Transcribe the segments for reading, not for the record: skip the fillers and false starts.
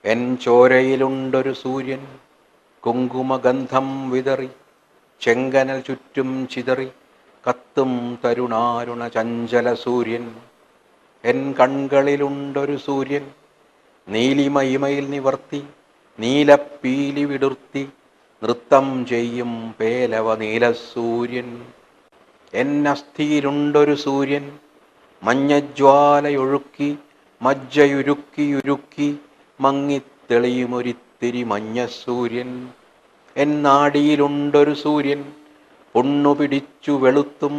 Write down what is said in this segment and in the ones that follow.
N ചോരയിലുണ്ടൊരു സൂര്യൻ കുങ്കുമഗന്ധം വിതറി, ചെങ്കനൽ ചുറ്റും ചിതറി കത്തും തരുണാരുണ ചഞ്ചല സൂര്യൻ. എൻ കൺകളിലുണ്ടൊരു സൂര്യൻ നീലിമയിമയിൽ നിവർത്തി, നീലപ്പീലി വിടുർത്തി നൃത്തം ചെയ്യും പേലവ നീലസൂര്യൻ. എൻ അസ്ഥിയിലുണ്ടൊരു സൂര്യൻ മഞ്ഞജ്വാലയൊഴുക്കി, മജ്ജയുരുക്കിയുരുക്കി മങ്ങിത്തെളിയുമൊരിത്തിരി മഞ്ഞസൂര്യൻ. എൻ നാടിയിലുണ്ടൊരു സൂര്യൻ പൊണ്ണുപിടിച്ചു വെളുത്തും,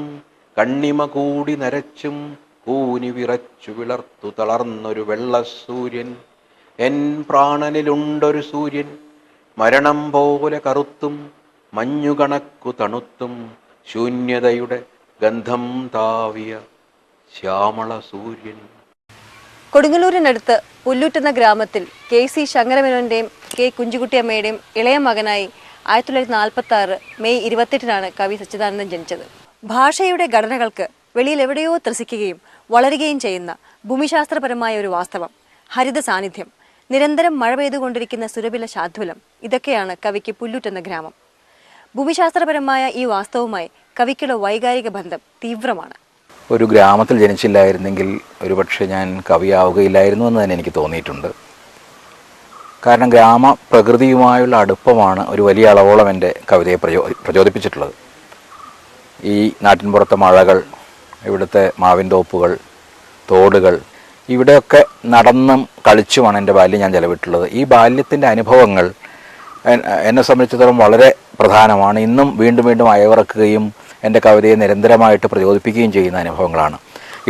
കണ്ണിമ കൂടി നരച്ചും കൂനി വിറച്ചു വിളർത്തു തളർന്നൊരു വെള്ളസൂര്യൻ. എൻ പ്രാണനിലുണ്ടൊരു സൂര്യൻ മരണം പോലെ കറുത്തും, മഞ്ഞുകണക്കു തണുത്തും ശൂന്യതയുടെ ഗന്ധം താവിയ ശ്യാമള സൂര്യൻ. കൊടുങ്ങല്ലൂരിനടുത്ത് പുല്ലൂറ്റെന്ന ഗ്രാമത്തിൽ KC ശങ്കരമേനോന്റെയും K കുഞ്ചുകുട്ടിയമ്മയുടെയും ഇളയ മകനായി 1946 മെയ് 28 കവി സച്ചിദാനന്ദൻ ജനിച്ചത്. ഭാഷയുടെ ഘടനകൾക്ക് വെളിയിൽ എവിടെയോ ത്രസിക്കുകയും വളരുകയും ചെയ്യുന്ന ഭൂമിശാസ്ത്രപരമായ ഒരു വാസ്തവം, ഹരിത സാന്നിധ്യം, നിരന്തരം മഴ പെയ്തുകൊണ്ടിരിക്കുന്ന സുരഭില ശാദ്വലം, ഇതൊക്കെയാണ് കവിക്ക് പുല്ലൂറ്റെന്ന ഗ്രാമം. ഭൂമിശാസ്ത്രപരമായ ഈ വാസ്തവവുമായി കവിക്കുള്ള വൈകാരിക ബന്ധം തീവ്രമാണ്. ഒരു ഗ്രാമത്തിൽ ജനിച്ചില്ലായിരുന്നെങ്കിൽ ഒരുപക്ഷെ ഞാൻ കവിയാവുകയില്ലായിരുന്നു എന്ന് തന്നെ എനിക്ക് തോന്നിയിട്ടുണ്ട്. കാരണം ഗ്രാമപ്രകൃതിയുമായുള്ള അടുപ്പമാണ് ഒരു വലിയ അളവോളം എൻ്റെ കവിതയെ പ്രചോദിപ്പിച്ചിട്ടുള്ളത്. ഈ നാട്ടിൻപുറത്തെ മഴകൾ, ഇവിടുത്തെ മാവിൻതോപ്പുകൾ, തോടുകൾ, ഇവിടെയൊക്കെ നടന്നും കളിച്ചുമാണ് എൻ്റെ ബാല്യം ഞാൻ ചെലവിട്ടുള്ളത്. ഈ ബാല്യത്തിൻ്റെ അനുഭവങ്ങൾ എന്നെ സംബന്ധിച്ചിടത്തോളം വളരെ പ്രധാനമാണ്. ഇന്നും വീണ്ടും വീണ്ടും അയവിറക്കുകയും എൻ്റെ കവിതയെ നിരന്തരമായിട്ട് പ്രചോദിപ്പിക്കുകയും ചെയ്യുന്ന അനുഭവങ്ങളാണ്.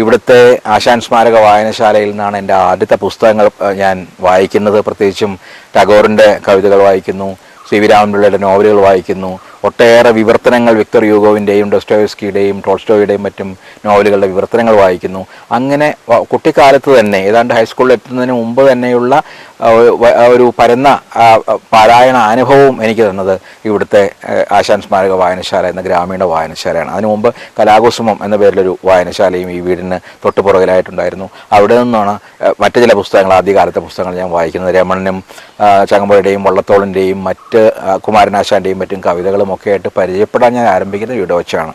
ഇവിടുത്തെ ആശാൻ സ്മാരക വായനശാലയിൽ നിന്നാണ് എൻ്റെ ആദ്യത്തെ പുസ്തകങ്ങൾ ഞാൻ വായിക്കുന്നത്. പ്രത്യേകിച്ചും ടാഗോറിൻ്റെ കവിതകൾ വായിക്കുന്നു, CV രാമൻപിള്ളയുടെ നോവലുകൾ വായിക്കുന്നു. ഒട്ടേറെ വിവർത്തനങ്ങൾ വിക്ടർ യൂഗോവിൻ്റെയും ഡോസ്റ്റോയെവ്സ്കിയുടെയും ടോൾസ്റ്റോയുടെയും മറ്റും നോവലുകളുടെ വിവർത്തനങ്ങൾ വായിക്കുന്നു. അങ്ങനെ കുട്ടിക്കാലത്ത് തന്നെ, ഏതാണ്ട് ഹൈസ്കൂളിൽ എത്തുന്നതിന് മുമ്പ് തന്നെയുള്ള ഒരു പരന്ന പാരായണ അനുഭവവും എനിക്ക് തന്നത് ഇവിടുത്തെ ആശാൻ സ്മാരക വായനശാല എന്ന ഗ്രാമീണ വായനശാലയാണ്. അതിനു മുമ്പ് കലാകുസുമം എന്ന പേരിലൊരു വായനശാലയും ഈ വീടിന് തൊട്ടുപുറകിലായിട്ടുണ്ടായിരുന്നു. അവിടെ നിന്നാണ് മറ്റു ചില പുസ്തകങ്ങൾ, ആദ്യകാലത്തെ പുസ്തകങ്ങൾ ഞാൻ വായിക്കുന്നത്. രമണനും ചങ്ങമ്പുഴയുടെയും വള്ളത്തോളിൻ്റെയും മറ്റ് കുമാരനാശാൻ്റെയും മറ്റും കവിതകളും ഒക്കെ ആയിട്ട് പരിചയപ്പെടാൻ ഞാൻ ആരംഭിക്കുന്നത് ഇവിടെ വെച്ചാണ്.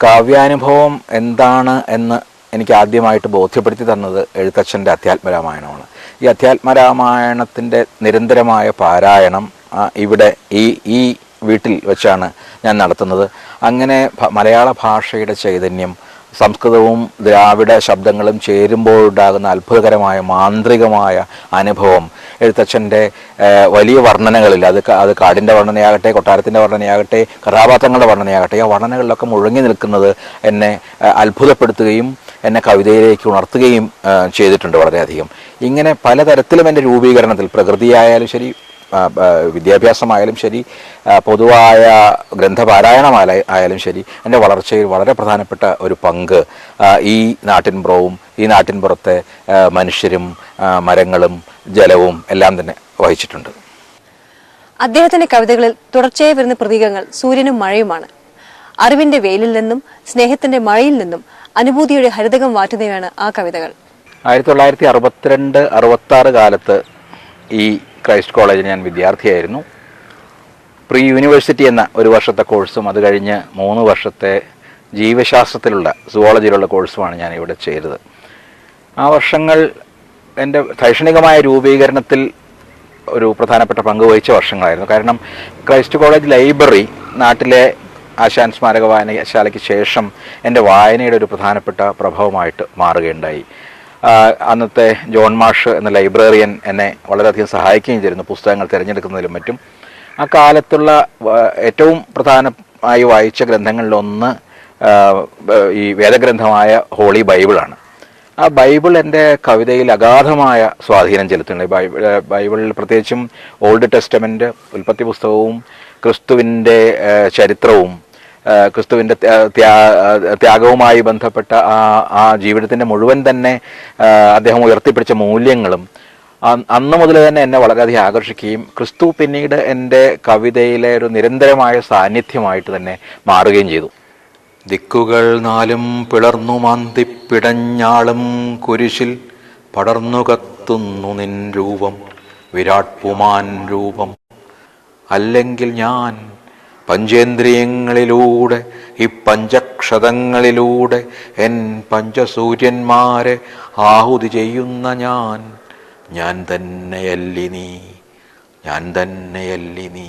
കാവ്യാനുഭവം എന്താണ് എന്ന് എനിക്ക് ആദ്യമായിട്ട് ബോധ്യപ്പെടുത്തി തന്നത് എഴുത്തച്ഛൻ്റെ അധ്യാത്മരാമായണമാണ്. ഈ അധ്യാത്മരാമായണത്തിൻ്റെ നിരന്തരമായ പാരായണം ഇവിടെ ഈ വീട്ടിൽ വെച്ചാണ് ഞാൻ നടത്തുന്നത്. അങ്ങനെ മലയാള ഭാഷയുടെ ചൈതന്യം, സംസ്കൃതവും ദ്രാവിഡ ശബ്ദങ്ങളും ചേരുമ്പോഴുണ്ടാകുന്ന അത്ഭുതകരമായ മാന്ത്രികമായ അനുഭവം, എഴുത്തച്ഛൻ്റെ വലിയ വർണ്ണനകളിൽ, അത് കാടിൻ്റെ വർണ്ണനയാകട്ടെ, കൊട്ടാരത്തിൻ്റെ വർണ്ണനയാകട്ടെ, കഥാപാത്രങ്ങളുടെ വർണ്ണനയാകട്ടെ, ആ വർണ്ണനകളിലൊക്കെ മുഴങ്ങി നിൽക്കുന്നത് എന്നെ അത്ഭുതപ്പെടുത്തുകയും എന്നെ കവിതയിലേക്ക് ഉണർത്തുകയും ചെയ്തിട്ടുണ്ട് വളരെയധികം. ഇങ്ങനെ പലതരത്തിലും എൻ്റെ രൂപീകരണത്തിൽ, പ്രകൃതിയായാലും ശരി, വിദ്യാഭ്യാസമായാലും ശരി, പൊതുവായ ഗ്രന്ഥപാരായണമായാലും ശരി, എൻ്റെ വളർച്ചയിൽ വളരെ പ്രധാനപ്പെട്ട ഒരു പങ്ക് ഈ നാട്ടിൻപുറവും ഈ നാട്ടിൻപുറത്തെ മനുഷ്യരും മരങ്ങളും ജലവും എല്ലാം തന്നെ വഹിച്ചിട്ടുണ്ട്. അദ്ദേഹത്തിന്റെ കവിതകളിൽ തുടർച്ചയായി വരുന്ന പ്രതീകങ്ങൾ സൂര്യനും മഴയുമാണ്. അറിവിന്റെ വെയിലിൽ നിന്നും സ്നേഹത്തിന്റെ മഴയിൽ നിന്നും അനുഭൂതിയുടെ ഹരിതകം വാറ്റുന്നവയാണ് ആ കവിതകൾ. 1962-66 കാലത്ത് ഈ ക്രൈസ്റ്റ് കോളേജിൽ ഞാൻ വിദ്യാർത്ഥിയായിരുന്നു. പ്രീ യൂണിവേഴ്സിറ്റി എന്ന ഒരു വർഷത്തെ കോഴ്സും അത് കഴിഞ്ഞ് 3 വർഷത്തെ ജീവശാസ്ത്രത്തിലുള്ള സുവോളജിയിലുള്ള കോഴ്സുമാണ് ഞാൻ ഇവിടെ ചെയ്തത്. ആ വർഷങ്ങൾ എൻ്റെ ശൈക്ഷണികമായ രൂപീകരണത്തിൽ ഒരു പ്രധാനപ്പെട്ട പങ്ക് വഹിച്ച വർഷങ്ങളായിരുന്നു. കാരണം ക്രൈസ്റ്റ് കോളേജ് ലൈബ്രറി നാട്ടിലെ ആശാൻ സ്മാരക വായനശാലയ്ക്ക് ശേഷം എൻ്റെ വായനയുടെ ഒരു പ്രധാനപ്പെട്ട പ്രഭാവമായിട്ട് മാറുകയുണ്ടായി. അന്നത്തെ ജോൺ മാഷ് എന്ന ലൈബ്രറിയൻ എന്നെ വളരെയധികം സഹായിക്കുകയും ചെയ്തിരുന്നു പുസ്തകങ്ങൾ തിരഞ്ഞെടുക്കുന്നതിലും മറ്റും. ആ കാലത്തുള്ള ഏറ്റവും പ്രധാനമായി വായിച്ച ഗ്രന്ഥങ്ങളിലൊന്ന് ഈ വേദഗ്രന്ഥമായ ഹോളി ബൈബിളാണ്. ആ ബൈബിൾ എൻ്റെ കവിതയിൽ അഗാധമായ സ്വാധീനം ചെലുത്തുന്നുണ്ട്. ബൈബിളിൽ പ്രത്യേകിച്ചും ഓൾഡ് ടെസ്റ്റമെൻ്റ്, ഉൽപ്പത്തി പുസ്തകവും ക്രിസ്തുവിൻ്റെ ചരിത്രവും ക്രിസ്തുവിൻ്റെ ത്യാഗവുമായി ബന്ധപ്പെട്ട ആ ജീവിതത്തിൻ്റെ മുഴുവൻ തന്നെ അദ്ദേഹം ഉയർത്തിപ്പിടിച്ച മൂല്യങ്ങളും അന്ന് മുതൽ തന്നെ എന്നെ വളരെയധികം ആകർഷിക്കുകയും ക്രിസ്തു പിന്നീട് എൻ്റെ കവിതയിലെ ഒരു നിരന്തരമായ സാന്നിധ്യമായിട്ട് തന്നെ മാറുകയും ചെയ്തു. ദിക്കുകൾ 4 പിളർന്നു മാന്തിപ്പിടഞ്ഞാളും കുരിശിൽ പടർന്നു കത്തുന്നു നിൻ രൂപം, വിരാട് പുമാൻ രൂപം. അല്ലെങ്കിൽ ഞാൻ പഞ്ചേന്ദ്രിയങ്ങളിലൂടെ ഈ പഞ്ചക്ഷതങ്ങളിലൂടെ എൻ പഞ്ചസൂര്യന്മാരെ ആഹുതി ചെയ്യുന്ന ഞാൻ തന്നെയല്ലി നീ, ഞാൻ തന്നെയല്ലി നീ.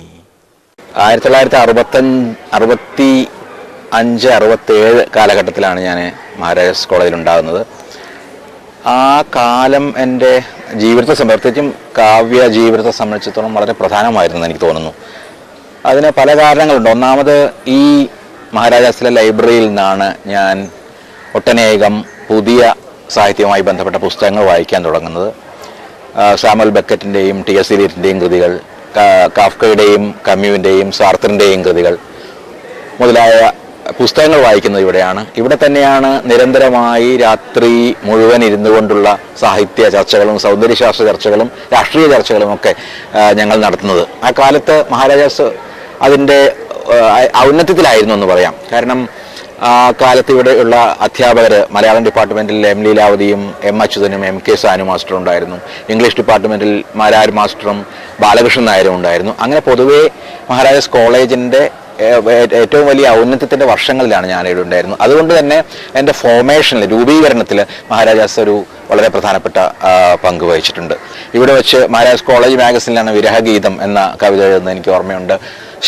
1965-67 കാലഘട്ടത്തിലാണ് ഞാൻ മഹാരാജാസ് കോളേജിൽ ഉണ്ടാകുന്നത്. ആ കാലം എൻ്റെ ജീവിതത്തെ പ്രത്യേകിച്ചും കാവ്യ ജീവിതത്തെ സംബന്ധിച്ചിടത്തോളം വളരെ പ്രധാനമായിരുന്നു എനിക്ക് തോന്നുന്നു. അതിന് പല കാരണങ്ങളുണ്ട്. ഒന്നാമത് ഈ മഹാരാജാസിലെ ലൈബ്രറിയിൽ നിന്നാണ് ഞാൻ ഒട്ടനേകം പുതിയ സാഹിത്യവുമായി ബന്ധപ്പെട്ട പുസ്തകങ്ങൾ വായിക്കാൻ തുടങ്ങുന്നത്. Samuel ബെക്കറ്റിൻ്റെയും T.S. എലിയറ്റിൻ്റെയും കൃതികൾ, കാഫ്കയുടെയും കമ്യുവിൻ്റെയും സാർത്തറിൻ്റെയും കൃതികൾ മുതലായ പുസ്തകങ്ങൾ വായിക്കുന്നത് ഇവിടെയാണ്. ഇവിടെ തന്നെയാണ് നിരന്തരമായി രാത്രി മുഴുവൻ ഇരുന്നു കൊണ്ടുള്ള സാഹിത്യ ചർച്ചകളും സൗന്ദര്യശാസ്ത്ര ചർച്ചകളും രാഷ്ട്രീയ ചർച്ചകളും ഒക്കെ ഞങ്ങൾ നടത്തുന്നത്. ആ കാലത്ത് മഹാരാജാസ് അതിൻ്റെ ഔന്നത്യത്തിലായിരുന്നു എന്ന് പറയാം. കാരണം ആ കാലത്ത് ഇവിടെയുള്ള അധ്യാപകർ, മലയാളം ഡിപ്പാർട്ട്മെൻറ്റിൽ M. ലീലാവതിയും M. അച്യുതനും M. K. Sanu മാസ്റ്ററും ഉണ്ടായിരുന്നു. ഇംഗ്ലീഷ് ഡിപ്പാർട്ട്മെൻറ്റിൽ മാരാർ മാസ്റ്ററും ബാലകൃഷ്ണൻ നായരും ഉണ്ടായിരുന്നു. അങ്ങനെ പൊതുവേ മഹാരാജാസ് കോളേജിൻ്റെ ഏറ്റവും വലിയ ഔന്നത്യത്തിൻ്റെ വർഷങ്ങളിലാണ് ഞാനിവിടെ ഉണ്ടായിരുന്നത്. അതുകൊണ്ട് തന്നെ എൻ്റെ ഫോർമേഷനിൽ, രൂപീകരണത്തിൽ മഹാരാജാസ് ഒരു വളരെ പ്രധാനപ്പെട്ട പങ്ക് വഹിച്ചിട്ടുണ്ട്. ഇവിടെ വെച്ച് മഹാരാജാസ് കോളേജ് മാഗസിനിലാണ് വിരഹഗീതം എന്ന കവിത എഴുതുന്നത് എനിക്ക് ഓർമ്മയുണ്ട്.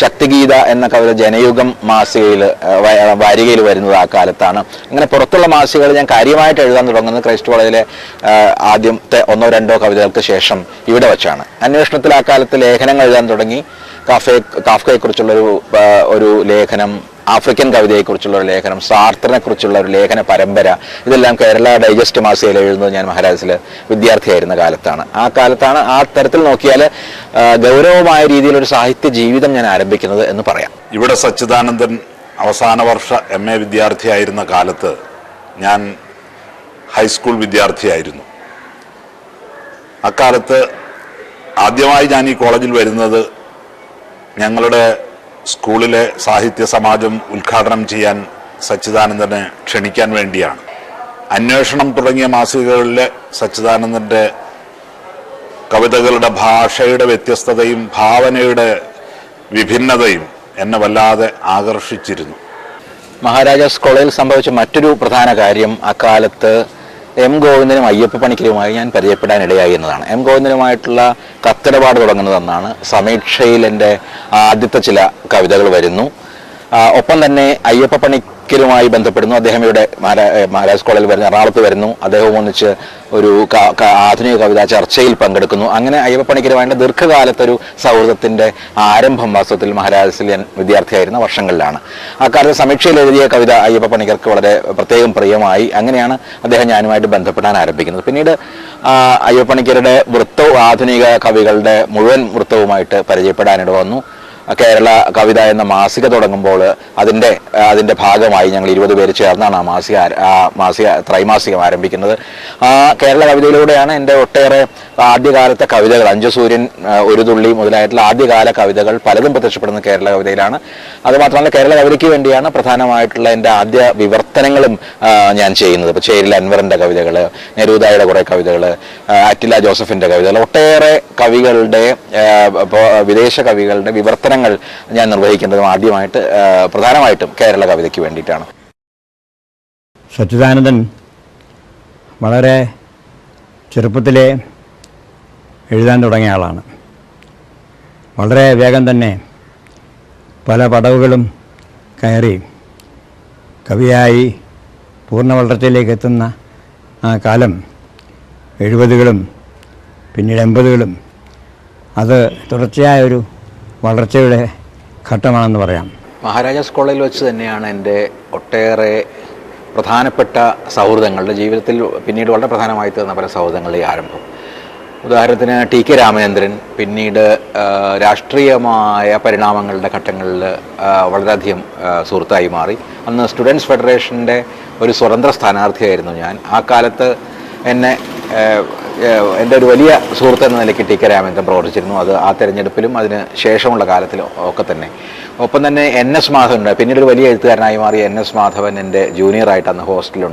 ശക്തിഗീത എന്ന കവിത ജനയുഗം മാസികയിൽ വാരികയിൽ വരുന്നത് ആ കാലത്താണ്. അങ്ങനെ പുറത്തുള്ള മാസികകൾ ഞാൻ കാര്യമായിട്ട് എഴുതാൻ തുടങ്ങുന്നത് ക്രൈസ്റ്റ് കോളേജിലെ ആദ്യത്തെ 1-2 കവിതകൾക്ക് ശേഷം ഇവിടെ വെച്ചാണ്. അന്വേഷണത്തിൽ ആ കാലത്ത് ലേഖനങ്ങൾ എഴുതാൻ തുടങ്ങി. കാഫ്കയെക്കുറിച്ചുള്ളൊരു ലേഖനം, ആഫ്രിക്കൻ കവിതയെക്കുറിച്ചുള്ള ഒരു ലേഖനം, സാർത്തറിനെ കുറിച്ചുള്ള ഒരു ലേഖന പരമ്പര, ഇതെല്ലാം കേരള ഡൈജസ്റ്റ് മാസികയിൽ എഴുതുന്നത് ഞാൻ മഹാരാജാസിൽ വിദ്യാർത്ഥിയായിരുന്ന കാലത്താണ്. ആ കാലത്താണ് ആ തരത്തിൽ നോക്കിയാൽ ഗൗരവമായ രീതിയിലൊരു സാഹിത്യ ജീവിതം ഞാൻ ആരംഭിക്കുന്നത് എന്ന് പറയാം. ഇവിടെ സച്ചിദാനന്ദൻ അവസാന വർഷ MA വിദ്യാർത്ഥിയായിരുന്ന കാലത്ത് ഞാൻ ഹൈസ്കൂൾ വിദ്യാർത്ഥിയായിരുന്നു. അക്കാലത്ത് ആദ്യമായി ഞാൻ ഈ കോളേജിൽ വരുന്നത് ഞങ്ങളുടെ സ്കൂളിലെ സാഹിത്യ സമാജം ഉദ്ഘാടനം ചെയ്യാൻ സച്ചിദാനന്ദനെ ക്ഷണിക്കാൻ വേണ്ടിയാണ്. അന്വേഷണം തുടങ്ങിയ മാസികകളിലെ സച്ചിദാനന്ദൻ്റെ കവിതകളുടെ ഭാഷയുടെ വ്യത്യസ്തതയും ഭാവനയുടെ വിഭിന്നതയും എന്നെ വല്ലാതെ ആകർഷിച്ചിരുന്നു. മഹാരാജാസ് കോളേജിൽ സംഭവിച്ച മറ്റൊരു പ്രധാന കാര്യം അക്കാലത്ത് M. ഗോവിന്ദനും അയ്യപ്പ പണിക്കരുമായി ഞാൻ പരിചയപ്പെടാനിടയായി എന്നതാണ്. M. ഗോവിന്ദനുമായിട്ടുള്ള കത്തിടപാട് തുടങ്ങുന്നതെന്നാണ്. സമീക്ഷയിൽ എൻ്റെ ആദ്യത്തെ ചില കവിതകൾ വരുന്നു. ഒപ്പം തന്നെ അയ്യപ്പ പണിക്കരുമായി ബന്ധപ്പെടുന്നു. അദ്ദേഹം ഇവിടെ മഹാരാജാസ് കോളേജിൽ വരുന്നു, എറണാകുളത്ത് വരുന്നു. അദ്ദേഹം ഒന്നിച്ച് ഒരു ആധുനിക കവിതാ ചർച്ചയിൽ പങ്കെടുക്കുന്നു. അങ്ങനെ അയ്യപ്പ പണിക്കരുമായിട്ട് ദീർഘകാലത്തൊരു സൗഹൃദത്തിൻ്റെ ആരംഭം വാസ്തവത്തിൽ മഹാരാജാസിൽ ഞാൻ വിദ്യാർത്ഥിയായിരുന്ന വർഷങ്ങളിലാണ്. ആ കാലത്ത് സമീക്ഷയിൽ എഴുതിയ കവിത അയ്യപ്പ പണിക്കർക്ക് വളരെ പ്രത്യേകം പ്രിയമായി. അങ്ങനെയാണ് അദ്ദേഹം ഞാനുമായിട്ട് ബന്ധപ്പെടാൻ ആരംഭിക്കുന്നത്. പിന്നീട് അയ്യപ്പ പണിക്കരുടെ വൃത്തവും ആധുനിക കവികളുടെ മുഴുവൻ വൃത്തവുമായിട്ട് പരിചയപ്പെടാനിട വന്നു. കേരള കവിത എന്ന മാസിക തുടങ്ങുമ്പോൾ അതിൻ്റെ ഭാഗമായി ഞങ്ങൾ 20 പേര് ചേർന്നാണ് ആ മാസിക ത്രൈമാസികം ആരംഭിക്കുന്നത്. ആ കേരള കവിതയിലൂടെയാണ് എൻ്റെ ഒട്ടേറെ ആദ്യകാലത്തെ കവിതകൾ, 5 സൂര്യൻ, ഒരു തുള്ളി മുതലായിട്ടുള്ള ആദ്യകാല കവിതകൾ പലതും പ്രത്യക്ഷപ്പെടുന്ന കേരള കവിതയിലാണ്. അതുമാത്രമല്ല കേരള കവിതയ്ക്ക് വേണ്ടിയാണ് പ്രധാനമായിട്ടുള്ള എൻ്റെ ആദ്യ വിവർത്തനങ്ങളും ഞാൻ ചെയ്യുന്നത്. ഇപ്പോൾ ചേരിൽ അൻവറിൻ്റെ കവിതകൾ, നെരൂദായുടെ കുറേ കവിതകൾ, അറ്റില ജോസഫിൻ്റെ കവിതകൾ, ഒട്ടേറെ കവികളുടെ വിദേശ കവികളുടെ വിവർത്തനങ്ങൾ ഞാൻ നിർവഹിക്കുന്നതും ആദ്യമായിട്ട് പ്രധാനമായിട്ടും കേരള കവിതയ്ക്ക് വേണ്ടിയിട്ടാണ്. സച്ചിദാനന്ദൻ വളരെ ചെറുപ്പത്തിലെ എഴുതാൻ തുടങ്ങിയ ആളാണ്. വളരെ വേഗം തന്നെ പല പടവുകളും കയറി കവിയായി പൂർണ്ണ വളർച്ചയിലേക്ക് എത്തുന്ന ആ കാലം 70കളും പിന്നീട് 80കളും അത് തുടർച്ചയായൊരു വളർച്ചയുടെ ഘട്ടമാണെന്ന് പറയാം. മഹാരാജാസ് കോളേജിൽ വെച്ച് തന്നെയാണ് എൻ്റെ ഒട്ടേറെ പ്രധാനപ്പെട്ട സൗഹൃദങ്ങളുടെ ജീവിതത്തിൽ പിന്നീട് വളരെ പ്രധാനമായി തീർന്ന പല സൗഹൃദങ്ങളുടെ ആരംഭം. ഉദാഹരണത്തിന് T.K. രാമചന്ദ്രൻ പിന്നീട് രാഷ്ട്രീയമായ പരിണാമങ്ങളുടെ ഘട്ടങ്ങളിൽ വളരെയധികം സുഹൃത്തായി മാറി. അന്ന് സ്റ്റുഡൻസ് ഫെഡറേഷൻ്റെ ഒരു സ്വതന്ത്ര സ്ഥാനാർത്ഥിയായിരുന്നു ഞാൻ. ആ കാലത്ത് എൻ്റെ ഒരു വലിയ സുഹൃത്ത് എന്ന നിലയ്ക്ക് T.K. രാമചന്ദ്രൻ പ്രവർത്തിച്ചിരുന്നു. അത് ആ തെരഞ്ഞെടുപ്പിലും അതിന് ശേഷമുള്ള കാലത്തിലും ഒക്കെ തന്നെ. ഒപ്പം തന്നെ N.S. മാധവൻ, പിന്നീട് ഒരു വലിയ എഴുത്തുകാരനായി മാറിയ N.S. മാധവൻ എൻ്റെ ജൂനിയറായിട്ട് അന്ന് ഹോസ്റ്റലിൽ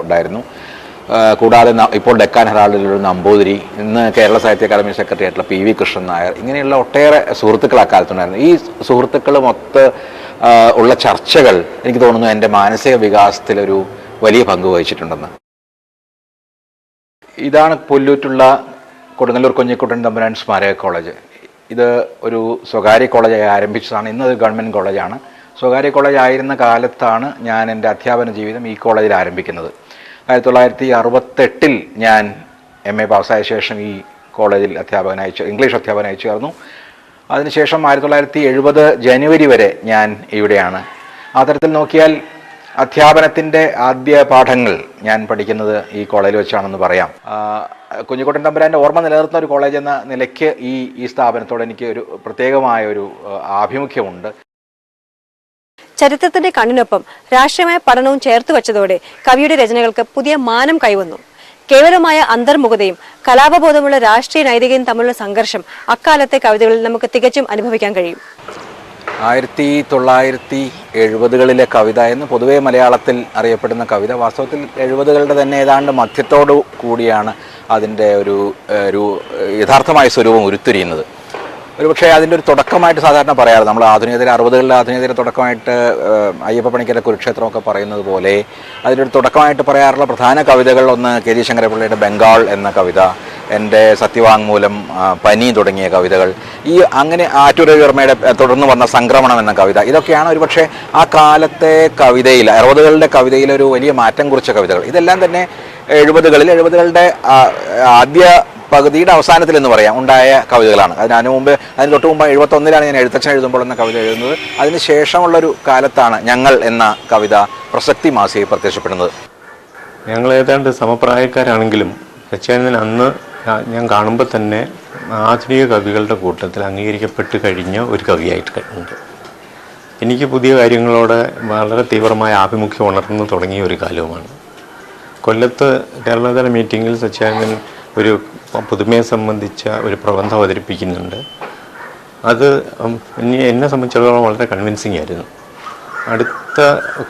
ഉണ്ടായിരുന്നു. കൂടാതെ ഇപ്പോൾ ഡെക്കാൻ ഹെറാൾഡിലൊരു നമ്പൂതിരി, ഇന്ന് കേരള സാഹിത്യ അക്കാദമി സെക്രട്ടറി ആയിട്ടുള്ള PV കൃഷ്ണൻ നായർ, ഇങ്ങനെയുള്ള ഒട്ടേറെ സുഹൃത്തുക്കൾ അക്കാലത്തുണ്ടായിരുന്നു. ഈ സുഹൃത്തുക്കളുമൊത്ത് ഉള്ള ചർച്ചകൾ എനിക്ക് തോന്നുന്നു എൻ്റെ മാനസിക വികാസത്തിലൊരു വലിയ പങ്ക് വഹിച്ചിട്ടുണ്ടെന്ന്. ഇതാണ് പുല്ലൂറ്റുള്ള കൊടുങ്ങല്ലൂർ കുഞ്ഞിക്കുട്ടൻ തമ്പുരാൻ സ്മാരക കോളേജ്. ഇത് ഒരു സ്വകാര്യ കോളേജായി ആരംഭിച്ചതാണ്. ഇന്നത് ഗവൺമെൻറ് കോളേജാണ്. സ്വകാര്യ കോളേജ് ആയിരുന്ന കാലത്താണ് ഞാൻ എൻ്റെ അധ്യാപന ജീവിതം ഈ കോളേജിൽ ആരംഭിക്കുന്നത്. 1968 ഞാൻ MA പാസ്സായ ശേഷം ഈ കോളേജിൽ ഇംഗ്ലീഷ് അധ്യാപകനായി ചേർന്നു. അതിനുശേഷം 1970 ജനുവരി വരെ ഞാൻ ഇവിടെയാണ്. ആ തരത്തിൽ നോക്കിയാൽ അധ്യാപനത്തിൻ്റെ ആദ്യ പാഠങ്ങൾ ഞാൻ പഠിക്കുന്നത് ഈ കോളേജിൽ വെച്ചാണെന്ന് പറയാം. കുഞ്ഞിക്കുട്ടൻ തമ്പുരാൻ്റെ ഓർമ്മ നിലനിർത്തുന്ന ഒരു കോളേജ് എന്ന നിലയ്ക്ക് ഈ സ്ഥാപനത്തോട് എനിക്ക് ഒരു പ്രത്യേകമായ ഒരു ആഭിമുഖ്യമുണ്ട്. ചരിത്രത്തിന്റെ കണ്ണിനൊപ്പം രാഷ്ട്രീയമായ പഠനവും ചേർത്ത് വച്ചതോടെ കവിയുടെ രചനകൾക്ക് പുതിയ മാനം കൈവന്നു. കേവലമായ അന്തർമുഖതയും കലാപബോധമുള്ള രാഷ്ട്രീയ നൈതികതയും തമ്മിലുള്ള സംഘർഷം അക്കാലത്തെ കവിതകളിൽ നമുക്ക് തികച്ചും അനുഭവിക്കാൻ കഴിയും. 1970കളിലെ കവിത എന്ന് പൊതുവെ മലയാളത്തിൽ അറിയപ്പെടുന്ന കവിത വാസ്തവത്തിൽ 70കളുടെ തന്നെ ഏതാണ്ട് മധ്യത്തോടു കൂടിയാണ് അതിൻ്റെ ഒരു യഥാർത്ഥമായ സ്വരൂപം ഉരുത്തിരിയുന്നത്. ഒരുപക്ഷെ അതിൻ്റെ ഒരു തുടക്കമായിട്ട് സാധാരണ പറയാറ് നമ്മൾ ആധുനികതയിലെ 60കളിലെ ആധുനികതയിലെ തുടക്കമായിട്ട് അയ്യപ്പ പണിക്കരുടെ കുരുക്ഷേത്രമൊക്കെ പറയുന്നത് പോലെ അതിൻ്റെ ഒരു തുടക്കമായിട്ട് പറയാറുള്ള പ്രധാന കവിതകൾ ഒന്ന് KG ശങ്കരപിള്ളയുടെ ബംഗാൾ എന്ന കവിത, എൻ്റെ സത്യവാങ്മൂലം, പനി തുടങ്ങിയ കവിതകൾ, ഈ അങ്ങനെ ആറ്റൂർ രവിവർമ്മയുടെ തുടർന്ന് വന്ന സംക്രമണം എന്ന കവിത, ഇതൊക്കെയാണ് ഒരുപക്ഷെ ആ കാലത്തെ കവിതയിൽ 60കളുടെ കവിതയിൽ ഒരു വലിയ മാറ്റം കുറിച്ച കവിതകൾ. ഇതെല്ലാം തന്നെ 70കളുടെ ആദ്യ പകുതിയുടെ അവസാനത്തിൽ എന്ന് പറയാം ഉണ്ടായ കവിതകളാണ്. അതിന് തൊട്ട് മുമ്പ് 71 ഞാൻ എഴുത്തച്ഛൻ എഴുതുമ്പോൾ എന്ന കവിത എഴുതുന്നത്. അതിന് ശേഷമുള്ളൊരു കാലത്താണ് ഞങ്ങൾ എന്ന കവിത പ്രസക്തി മാസികയിൽ പ്രത്യക്ഷപ്പെടുന്നത്. ഞങ്ങൾ ഏതാണ്ട് സമപ്രായക്കാരാണെങ്കിലും സച്ചിദാനന്ദൻ അന്ന് ഞാൻ കാണുമ്പോൾ തന്നെ ആധുനിക കവികളുടെ കൂട്ടത്തിൽ അംഗീകരിക്കപ്പെട്ട് കഴിഞ്ഞ ഒരു കവിയായിട്ട് ഉണ്ട്. എനിക്ക് പുതിയ കാര്യങ്ങളോട് വളരെ തീവ്രമായ ആഭിമുഖ്യം ഉണർന്നു തുടങ്ങിയ ഒരു കാലവുമാണ്. കൊല്ലത്ത് കേരളതല മീറ്റിങ്ങിൽ സച്ചിദാനന്ദൻ ഒരു പുതുമയെ സംബന്ധിച്ച ഒരു പ്രബന്ധം അവതരിപ്പിക്കുന്നുണ്ട്. അത് എന്നെ സംബന്ധിച്ചിടത്തോളം വളരെ കൺവിൻസിങ് ആയിരുന്നു. അടുത്ത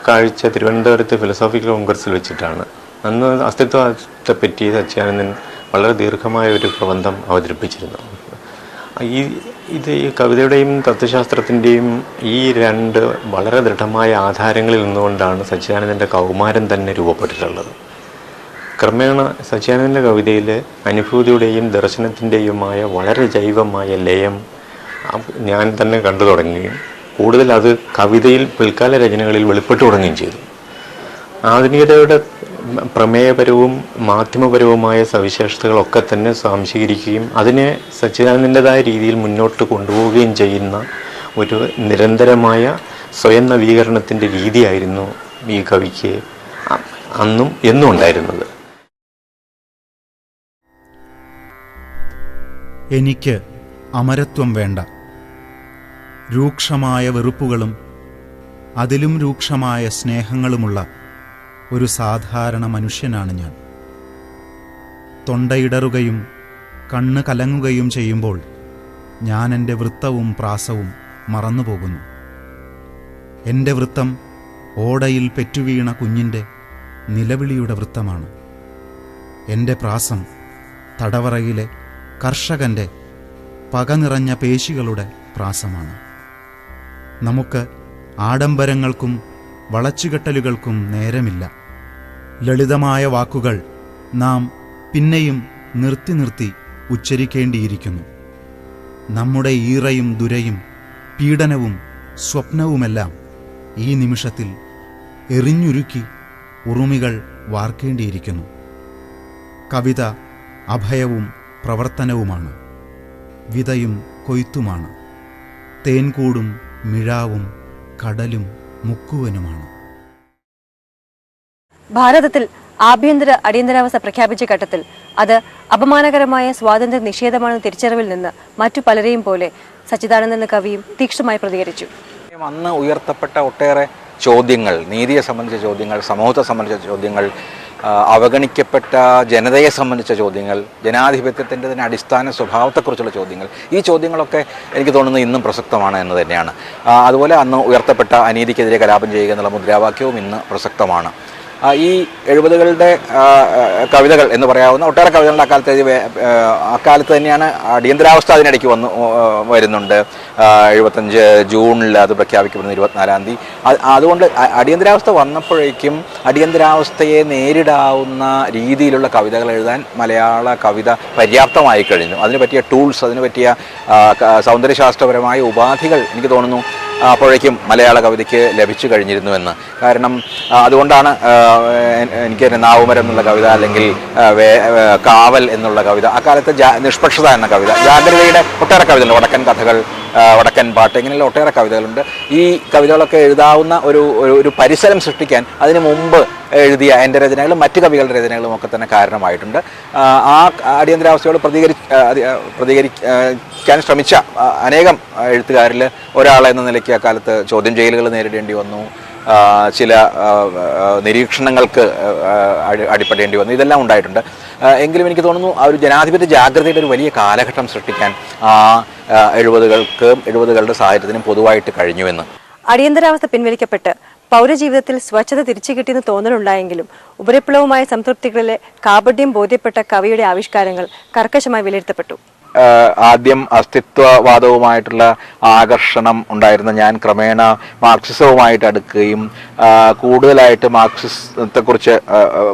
കാഴ്ച തിരുവനന്തപുരത്ത് ഫിലോസോഫിക്കൽ കോൺഗ്രസ്സിൽ വെച്ചിട്ടാണ്. അന്ന് അസ്തിത്വത്തെപ്പറ്റി സച്ചിദാനന്ദൻ വളരെ ദീർഘമായ ഒരു പ്രബന്ധം അവതരിപ്പിച്ചിരുന്നു. ഈ കവിതയുടെയും തത്വശാസ്ത്രത്തിൻ്റെയും ഈ രണ്ട് വളരെ ദൃഢമായ ആധാരങ്ങളിൽ നിന്നുകൊണ്ടാണ് സച്ചിദാനന്ദൻ്റെ കൗമാരം തന്നെ രൂപപ്പെട്ടിട്ടുള്ളത്. ക്രമേണ സച്ചിദാനന്ദൻ്റെ കവിതയിൽ അനുഭൂതിയുടെയും ദർശനത്തിൻ്റെയുമായ വളരെ ജൈവമായ ലയം ഞാൻ തന്നെ കണ്ടു തുടങ്ങുകയും കൂടുതൽ അത് കവിതയിൽ പിൽക്കാല രചനകളിൽ വെളിപ്പെട്ടു തുടങ്ങുകയും ചെയ്തു. ആധുനികതയുടെ പ്രമേയപരവും മാധ്യമപരവുമായ സവിശേഷതകളൊക്കെ തന്നെ സ്വാംശീകരിക്കുകയും അതിനെ സച്ചിദാനന്ദൻ്റെതായ രീതിയിൽ മുന്നോട്ട് കൊണ്ടുപോവുകയും ചെയ്യുന്ന ഒരു നിരന്തരമായ സ്വയം നവീകരണത്തിൻ്റെ രീതിയായിരുന്നു ഈ കവിക്ക് അന്നും എന്നും ഉണ്ടായിരുന്നത്. എനിക്ക് അമരത്വം വേണ്ട. രൂക്ഷമായ വെറുപ്പുകളും അതിലും രൂക്ഷമായ സ്നേഹങ്ങളുമുള്ള ഒരു സാധാരണ മനുഷ്യനാണ് ഞാൻ. തൊണ്ടയിടറുകയും കണ്ണ് കലങ്ങുകയും ചെയ്യുമ്പോൾ ഞാൻ എൻ്റെ വൃത്തവും പ്രാസവും മറന്നുപോകുന്നു. എൻ്റെ വൃത്തം ഓടയിൽ പെറ്റുവീണ കുഞ്ഞിൻ്റെ നിലവിളിയുടെ വൃത്തമാണ്. എൻ്റെ പ്രാസം തടവറയിലെ കർഷകൻ്റെ പക നിറഞ്ഞ പേശികളുടെ പ്രാസമാണ്. നമുക്ക് ആഡംബരങ്ങൾക്കും വളച്ചുകെട്ടലുകൾക്കും നേരമില്ല. ലളിതമായ വാക്കുകൾ നാം പിന്നെയും നിർത്തി നിർത്തി ഉച്ചരിക്കേണ്ടിയിരിക്കുന്നു. നമ്മുടെ ഈറയും ദുരയും പീഡനവും സ്വപ്നവുമെല്ലാം ഈ നിമിഷത്തിൽ എറിഞ്ഞുരുക്കി ഉറുമികൾ വാർക്കേണ്ടിയിരിക്കുന്നു. കവിത അഭയവും പ്രവർത്തനവുമാണ്, വിതയും കൊയ്ത്തുമാണ്, തേൻകൂടും മിഴാവും കടലും മുക്കുവനുമാണ്. ഭാരതത്തിൽ ആഭ്യന്തര അടിയന്തരാവസ്ഥ പ്രഖ്യാപിച്ച ഘട്ടത്തിൽ അത് അപമാനകരമായ സ്വാതന്ത്ര്യ നിഷേധമാണെന്ന തിരിച്ചറിവിൽ നിന്ന് മറ്റു പലരെയും പോലെ സച്ചിദാനന്ദൻ എന്ന കവിയും തീക്ഷ്ണമായി പ്രതികരിച്ചു. അന്ന് ഉയർത്തപ്പെട്ട ഒട്ടേറെ ചോദ്യങ്ങൾ, നീതിയെ സംബന്ധിച്ച ചോദ്യങ്ങൾ, സമൂഹത്തെ സംബന്ധിച്ച ചോദ്യങ്ങൾ, അവഗണിക്കപ്പെട്ട ജനതയെ സംബന്ധിച്ച ചോദ്യങ്ങൾ, ജനാധിപത്യത്തിൻ്റെ തന്നെ അടിസ്ഥാന സ്വഭാവത്തെക്കുറിച്ചുള്ള ചോദ്യങ്ങൾ, ഈ ചോദ്യങ്ങളൊക്കെ എനിക്ക് തോന്നുന്നത് ഇന്നും പ്രസക്തമാണ് എന്ന് തന്നെയാണ്. അതുപോലെ അന്ന് ഉയർത്തപ്പെട്ട അനീതിക്കെതിരെ കലാപം ചെയ്യുക എന്നുള്ള മുദ്രാവാക്യവും ഇന്ന് പ്രസക്തമാണ്. ഈ 70കളുടെ കവിതകൾ എന്ന് പറയാവുന്ന ഒട്ടേറെ കവിതകളുടെ അക്കാലത്ത് തന്നെയാണ് അടിയന്തരാവസ്ഥ അതിനിടയ്ക്ക് വരുന്നുണ്ട്. 75 ജൂണിൽ അത് പ്രഖ്യാപിക്കപ്പെടുന്നു, 24-ാം തീയതി. അതുകൊണ്ട് അടിയന്തരാവസ്ഥ വന്നപ്പോഴേക്കും അടിയന്തരാവസ്ഥയെ നേരിടാവുന്ന രീതിയിലുള്ള കവിതകൾ എഴുതാൻ മലയാള കവിത പര്യാപ്തമായി കഴിഞ്ഞു. അതിന് പറ്റിയ ടൂൾസ്, അതിന് പറ്റിയ സൗന്ദര്യശാസ്ത്രപരമായ ഉപാധികൾ എനിക്ക് തോന്നുന്നു അപ്പോഴേക്കും മലയാള കവിതയ്ക്ക് ലഭിച്ചു കഴിഞ്ഞിരുന്നുവെന്ന്. കാരണം അതുകൊണ്ടാണ് എനിക്ക് നാവുമരം എന്നുള്ള കവിത, അല്ലെങ്കിൽ കാവൽ എന്നുള്ള കവിത, അക്കാലത്ത് നിഷ്പക്ഷത എന്ന കവിത, ജാഗ്രതയുടെ ഒട്ടേറെ കവിതകളുണ്ട്, വടക്കൻ കഥകൾ, വടക്കൻ പാട്ട്, ഇങ്ങനെയുള്ള ഒട്ടേറെ കവിതകളുണ്ട്. ഈ കവിതകളൊക്കെ എഴുതാവുന്ന ഒരു പരിസരം സൃഷ്ടിക്കാൻ അതിനു മുമ്പ് എഴുതിയ എൻ്റെ രചനകളും മറ്റു കവികളുടെ രചനകളും ഒക്കെ തന്നെ കാരണമായിട്ടുണ്ട്. ആ അടിയന്തരാവസ്ഥയോട് പ്രതികരിക്കാൻ ശ്രമിച്ച അനേകം എഴുത്തുകാരിൽ ഒരാളെന്ന നിലയ്ക്ക് അക്കാലത്ത് ചോദ്യം ചെയ്യലുകൾ നേരിടേണ്ടി വന്നു, ചില നിരീക്ഷണങ്ങൾക്ക് അടിപ്പെടേണ്ടി വന്നു, ഇതെല്ലാം ഉണ്ടായിട്ടുണ്ട്. എങ്കിലും എനിക്ക് തോന്നുന്നു ആ ഒരു ജനാധിപത്യ ജാഗ്രതയുടെ ഒരു വലിയ കാലഘട്ടം സൃഷ്ടിക്കാൻ ആ 70കളുടെ സാഹിത്യത്തിനും പൊതുവായിട്ട് കഴിഞ്ഞുവെന്ന്. അടിയന്തരാവസ്ഥ പിൻവലിക്കപ്പെട്ട് പൗരജീവിതത്തിൽ സ്വച്ഛത തിരിച്ചു കിട്ടിയെന്ന് തോന്നലുണ്ടായെങ്കിലും ഉപരിപ്ലവമായ സംതൃപ്തികളിലെ കാപഢ്യം ബോധ്യപ്പെട്ട കവിയുടെ ആവിഷ്കാരങ്ങൾ കർക്കശമായി വിലയിരുത്തപ്പെട്ടു. ആദ്യം അസ്തിത്വവാദവുമായിട്ടുള്ള ആകർഷണം ഉണ്ടായിരുന്ന ഞാൻ ക്രമേണ മാർക്സിസവുമായിട്ട് അടുക്കുകയും കൂടുതലായിട്ട് മാർക്സിസത്തെക്കുറിച്ച്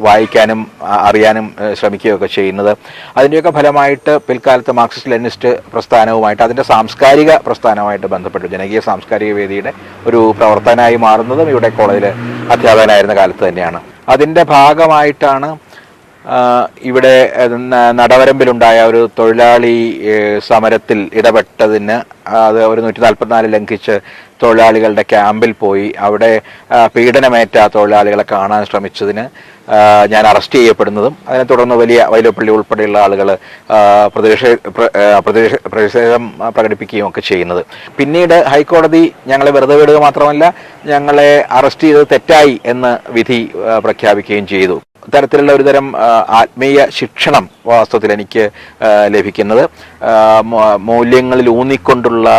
വായിക്കാനും അറിയാനും ശ്രമിക്കുകയൊക്കെ ചെയ്യുന്നത്. അതിൻ്റെയൊക്കെ ഫലമായിട്ട് പിൽക്കാലത്ത് മാർക്സിസ്റ്റ് ലെനിനിസ്റ്റ് പ്രസ്ഥാനവുമായിട്ട്, അതിൻ്റെ സാംസ്കാരിക പ്രസ്ഥാനവുമായിട്ട് ബന്ധപ്പെട്ടു ജനകീയ സാംസ്കാരിക വേദിയുടെ ഒരു പ്രവർത്തകനായി മാറുന്നതും ഇവിടെ കോളേജിൽ അധ്യാപകനായിരുന്ന കാലത്ത് തന്നെയാണ്. അതിൻ്റെ ഭാഗമായിട്ടാണ് ഇവിടെ നടവരമ്പിലുണ്ടായ ഒരു തൊഴിലാളി സമരത്തിൽ ഇടപെട്ടതിന്, അത് ഒരു 144 ലംഘിച്ച് തൊഴിലാളികളുടെ ക്യാമ്പിൽ പോയി അവിടെ പീഡനമേറ്റ തൊഴിലാളികളെ കാണാൻ ശ്രമിച്ചതിന് ഞാൻ അറസ്റ്റ് ചെയ്യപ്പെടുന്നതും അതിനെ തുടർന്ന് വൈലോപ്പള്ളി ഉൾപ്പെടെയുള്ള ആളുകൾ പ്രതിഷേധം പ്രകടിപ്പിക്കുകയും ഒക്കെ ചെയ്യുന്നത്. പിന്നീട് ഹൈക്കോടതി ഞങ്ങളെ വെറുതെ വിടുക മാത്രമല്ല, ഞങ്ങളെ അറസ്റ്റ് ചെയ്തത് തെറ്റായി എന്ന് വിധി പ്രഖ്യാപിക്കുകയും ചെയ്തു. തരത്തിലുള്ള ഒരുതരം ആത്മീയ ശിക്ഷണം വാസ്തവത്തിൽ എനിക്ക് ലഭിക്കുന്നത് മൂല്യങ്ങളിൽ ഊന്നിക്കൊണ്ടുള്ള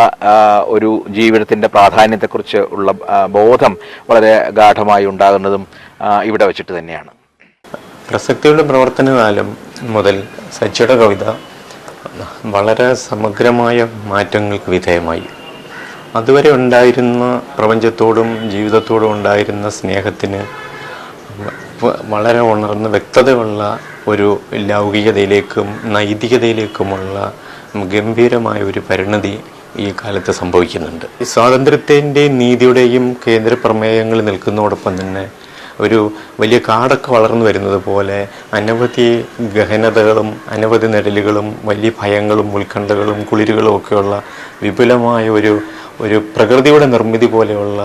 ഒരു ജീവിതത്തിൻ്റെ പ്രാധാന്യത്തെക്കുറിച്ച് ഉള്ള ബോധം വളരെ ഗാഠമായി ഉണ്ടാകുന്നതും ഇവിടെ വെച്ചിട്ട് തന്നെയാണ്. പ്രസക്തിയുടെ പ്രവർത്തനകാലം മുതൽ സച്ചിയുടെ കവിത വളരെ സമഗ്രമായ മാറ്റങ്ങൾക്ക് വിധേയമായി. അതുവരെ ഉണ്ടായിരുന്ന പ്രപഞ്ചത്തോടും ജീവിതത്തോടും ഉണ്ടായിരുന്ന സ്നേഹത്തിന് വളരെ ഉണർന്ന വ്യക്തതയുള്ള ഒരു ലൗകികതയിലേക്കും നൈതികതയിലേക്കുമുള്ള ഗംഭീരമായ ഒരു പരിണതി ഈ കാലത്ത് സംഭവിക്കുന്നുണ്ട്. ഈ സ്വാതന്ത്ര്യത്തിൻ്റെയും നീതിയുടെയും കേന്ദ്ര പ്രമേയങ്ങൾ നിൽക്കുന്നതോടൊപ്പം തന്നെ ഒരു വലിയ കാടൊക്കെ വളർന്നു വരുന്നത് പോലെ അനവധി ഗഹനതകളും അനവധി നിഴലുകളും വലിയ ഭയങ്ങളും ഉത്കണ്ഠകളും കുളിരുകളും ഒക്കെയുള്ള വിപുലമായ ഒരു പ്രകൃതിയുടെ നിർമ്മിതി പോലെയുള്ള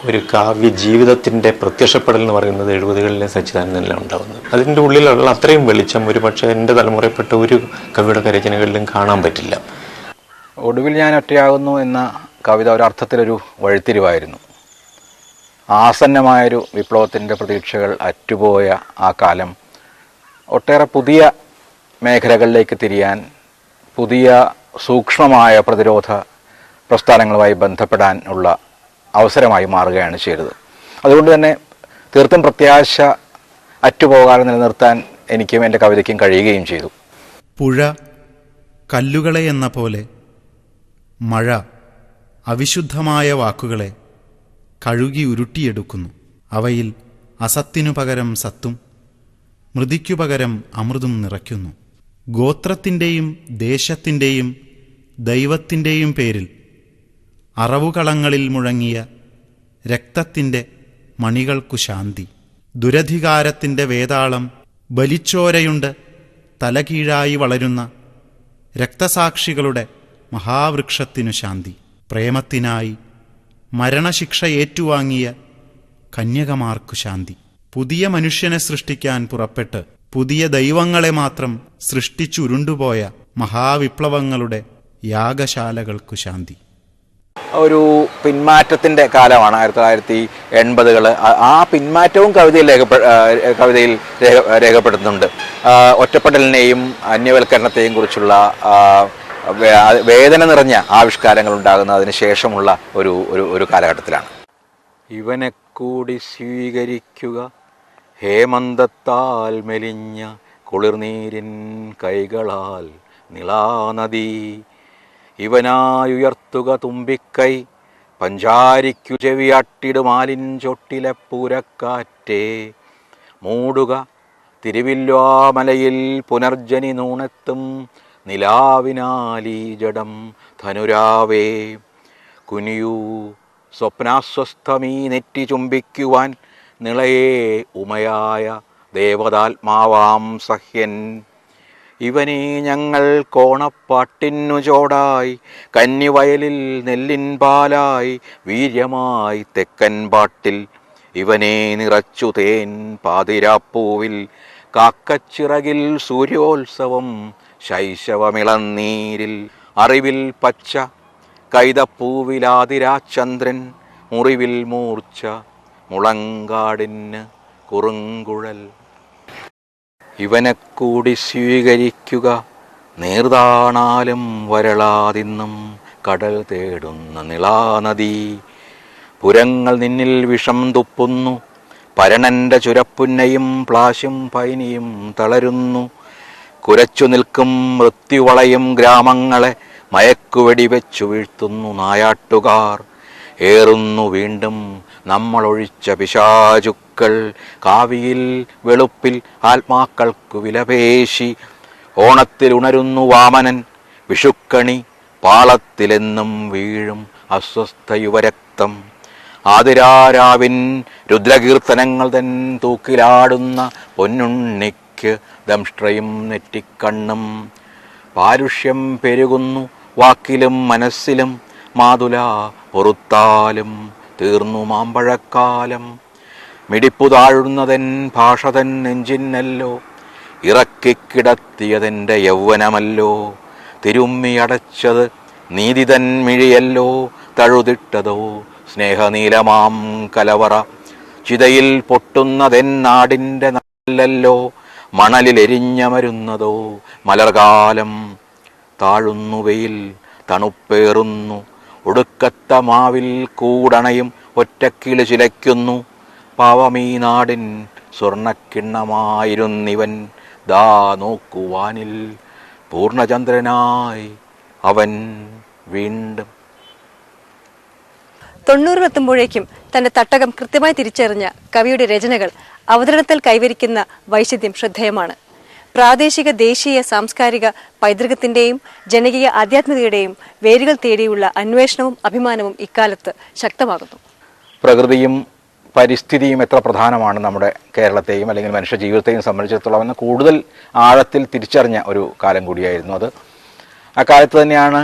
ഒരു കാവ്യ ജീവിതത്തിൻ്റെ പ്രത്യക്ഷപ്പെടൽ എന്ന് പറയുന്നത് 70കളിലെ സച്ചിദാനന്ദനിലാണ് ഉണ്ടാകുന്നത്. അതിൻ്റെ ഉള്ളിലുള്ള അത്രയും വെളിച്ചം ഒരു പക്ഷേ എൻ്റെ തലമുറയിൽപ്പെട്ട ഒരു കവിയുടെ രചനകളിലും കാണാൻ പറ്റില്ല. ഒടുവിൽ ഞാൻ ഒറ്റയാകുന്നു എന്ന കവിത ഒരർത്ഥത്തിലൊരു വഴിത്തിരിവായിരുന്നു. ആസന്നമായൊരു വിപ്ലവത്തിൻ്റെ പ്രതീക്ഷകൾ അറ്റുപോയ ആ കാലം ഒട്ടേറെ പുതിയ മേഖലകളിലേക്ക് തിരിയാൻ, പുതിയ സൂക്ഷ്മമായ പ്രതിരോധ പ്രസ്ഥാനങ്ങളുമായി ബന്ധപ്പെടാൻ ഉള്ള അവസരമായി മാറുകയാണ് ചെയ്തത്. അതുകൊണ്ട് തന്നെ തീർത്തും പ്രത്യാശ അറ്റുപോകാതെ നിലനിർത്താൻ എനിക്കും എൻ്റെ കവിതയ്ക്കും കഴിയുകയും ചെയ്തു. പുഴ കല്ലുകളെ എന്ന പോലെ മഴ അവിശുദ്ധമായ വാക്കുകളെ കഴുകി ഉരുട്ടിയെടുക്കുന്നു. അവയിൽ അസത്തിനു പകരം സത്തും മൃതിക്കു പകരം അമൃതും നിറയ്ക്കുന്നു. ഗോത്രത്തിൻ്റെയും ദേശത്തിൻ്റെയും ദൈവത്തിൻ്റെയും പേരിൽ അറവുകളങ്ങളിൽ മുഴങ്ങിയ രക്തത്തിൻ്റെ മണികൾക്കു ശാന്തി. ദുരധികാരത്തിൻ്റെ വേതാളം ബലിച്ചോരയുണ്ട് തലകീഴായി വളരുന്ന രക്തസാക്ഷികളുടെ മഹാവൃക്ഷത്തിനു ശാന്തി. പ്രേമത്തിനായി മരണശിക്ഷ ഏറ്റുവാങ്ങിയ കന്യകമാർക്കു ശാന്തി. പുതിയ മനുഷ്യനെ സൃഷ്ടിക്കാൻ പുറപ്പെട്ട് പുതിയ ദൈവങ്ങളെ മാത്രം സൃഷ്ടിച്ചുരുണ്ടുപോയ മഹാവിപ്ലവങ്ങളുടെ യാഗശാലകൾക്കു ശാന്തി. ഒരു പിന്മാറ്റത്തിൻ്റെ കാലമാണ് 1980കൾ. ആ പിന്മാറ്റവും കവിതയിൽ രേഖപ്പെടുത്തുന്നുണ്ട്. ഒറ്റപ്പെടലിനെയും അന്യവൽക്കരണത്തെയും കുറിച്ചുള്ള വേദന നിറഞ്ഞ ആവിഷ്കാരങ്ങൾ ഉണ്ടാകുന്നതിന് ശേഷമുള്ള ഒരു കാലഘട്ടത്തിലാണ്. ഇവനെ കൂടി സ്വീകരിക്കുക ഹേമന്തത്താൽ മെലിഞ്ഞ കുളിർനീരിൻ കൈകളാൽ നിളാനദി ഇവനായുയർത്തുക തുമ്പിക്കൈ പഞ്ചാരിക്കു ചെവിയാട്ടിടുമാലിൻ ചൊട്ടിലെ പൂരക്കാറ്റേ മൂടുക തിരുവില്വാമലയിൽ പുനർജനി നൂണെത്തും നിലാവിനാലീ ജഡം ധനുരാവേ കുനിയൂ സ്വപ്നാസ്വസ്ഥമീ നെറ്റി ചുംബിക്കുവാൻ നിളയേ ഉമയായ ദേവതാത്മാവാം സഹ്യൻ ഇവനെ ഞങ്ങൾ കോണപ്പാട്ടിന്നു ചോടായി കന്നിവയലിൽ നെല്ലിൻ പാലായി വീര്യമായി തെക്കൻ പാട്ടിൽ ഇവനെ നിറച്ചു തേൻ പാതിരാപ്പൂവിൽ കാക്കച്ചിറകിൽ സൂര്യോത്സവം ശൈശവമിളന്നീരിൽ അറിവിൽ പച്ച കൈതപ്പൂവിലാതിരാചന്ദ്രൻ മുറിവിൽ മൂർച്ച മുളങ്കാടിന് കുറുങ്കുഴൽ ഇവനെ കൂടി സ്വീകരിക്കുക നീർതാണാലും വരളാതിന്നും കടൽ തേടുന്ന നിളാനദി പുരങ്ങൾ നിന്നിൽ വിഷം തുപ്പുന്നു പരണന്റെ ചുരപ്പുന്നയും പ്ലാശും പൈനിയും തളരുന്നു കുരച്ചു നിൽക്കും മൃത്യുവളയും ഗ്രാമങ്ങളെ മയക്കുവെടിവെച്ചു വീഴ്ത്തുന്നു നായാട്ടുകാർ ഏറുന്നു വീണ്ടും നമ്മളൊഴിച്ച പിശാചുക്കൾ കാവിയിൽ വെളുപ്പിൽ ആത്മാക്കൾക്കു വിലപേശി ഓണത്തിൽ ഉണരുന്നു വാമനൻ വിഷുക്കണി പാളത്തിലെന്നും വീഴും അസ്വസ്ഥ യുവരക്തം ആതിരാരാവിൻ രുദ്രകീർത്തനങ്ങൾ തൻ തൂക്കിലാടുന്ന പൊന്നുണ്ണിക്ക് ദംഷ്ട്രയും നെറ്റിക്കണ്ണും പാരുഷ്യം പെരുകുന്നു വാക്കിലും മനസ്സിലും മാതുല പൊറുത്താലും തീർന്നു മാമ്പഴക്കാലം മിടിപ്പു താഴുന്നതൻ ഭാഷതൻ നെഞ്ചിന്നല്ലോ ഇറക്കിക്കിടത്തിയതെൻ്റെ യൗവനമല്ലോ തിരുമ്മിയടച്ചത് നീതിതൻ മിഴിയല്ലോ തഴുതിട്ടതോ സ്നേഹനീലമാം കലവറ ചിതയിൽ പൊട്ടുന്നതെൻ നാടിൻ്റെ നല്ലല്ലോ മണലിലെരിഞ്ഞമരുന്നതോ മലർകാലം താഴുന്നു വെയിൽ തണുപ്പേറുന്നു ഒടുക്കത്ത മാവിൽ കൂടണയും ഒറ്റക്കിളി ചിലയ്ക്കുന്നു പാവമീ നാടിൻ സ്വർണ്ണക്കിണ്ണമായിരുന്നിവൻ ദാ നോക്കുവാനിൽ പൂർണ്ണചന്ദ്രനായി അവൻ വീണ്ടും 90-എത്തുമ്പോഴേക്കും തന്റെ തട്ടകം കൃത്യമായി തിരിച്ചറിഞ്ഞ കവിയുടെ രചനകൾ അവതരണത്തിൽ കൈവരിക്കുന്ന വൈശിദ്ധ്യം ശ്രദ്ധേയമാണ്. പ്രാദേശിക ദേശീയ സാംസ്കാരിക പൈതൃകത്തിന്റെയും ജനകീയ ആധ്യാത്മികതയുടെയും വേരുകൾ തേടിയുള്ള അന്വേഷണവും അഭിമാനവും ഇക്കാലത്ത് ശക്തമാകുന്നു. പ്രകൃതിയും പരിസ്ഥിതിയും എത്ര പ്രധാനമാണ് നമ്മുടെ കേരളത്തെയും അല്ലെങ്കിൽ മനുഷ്യ ജീവിതത്തെയും സംബന്ധിച്ചിടത്തോളം എന്ന് കൂടുതൽ ആഴത്തിൽ തിരിച്ചറിഞ്ഞ ഒരു കാലം കൂടിയായിരുന്നു അത്. അക്കാലത്ത് തന്നെയാണ്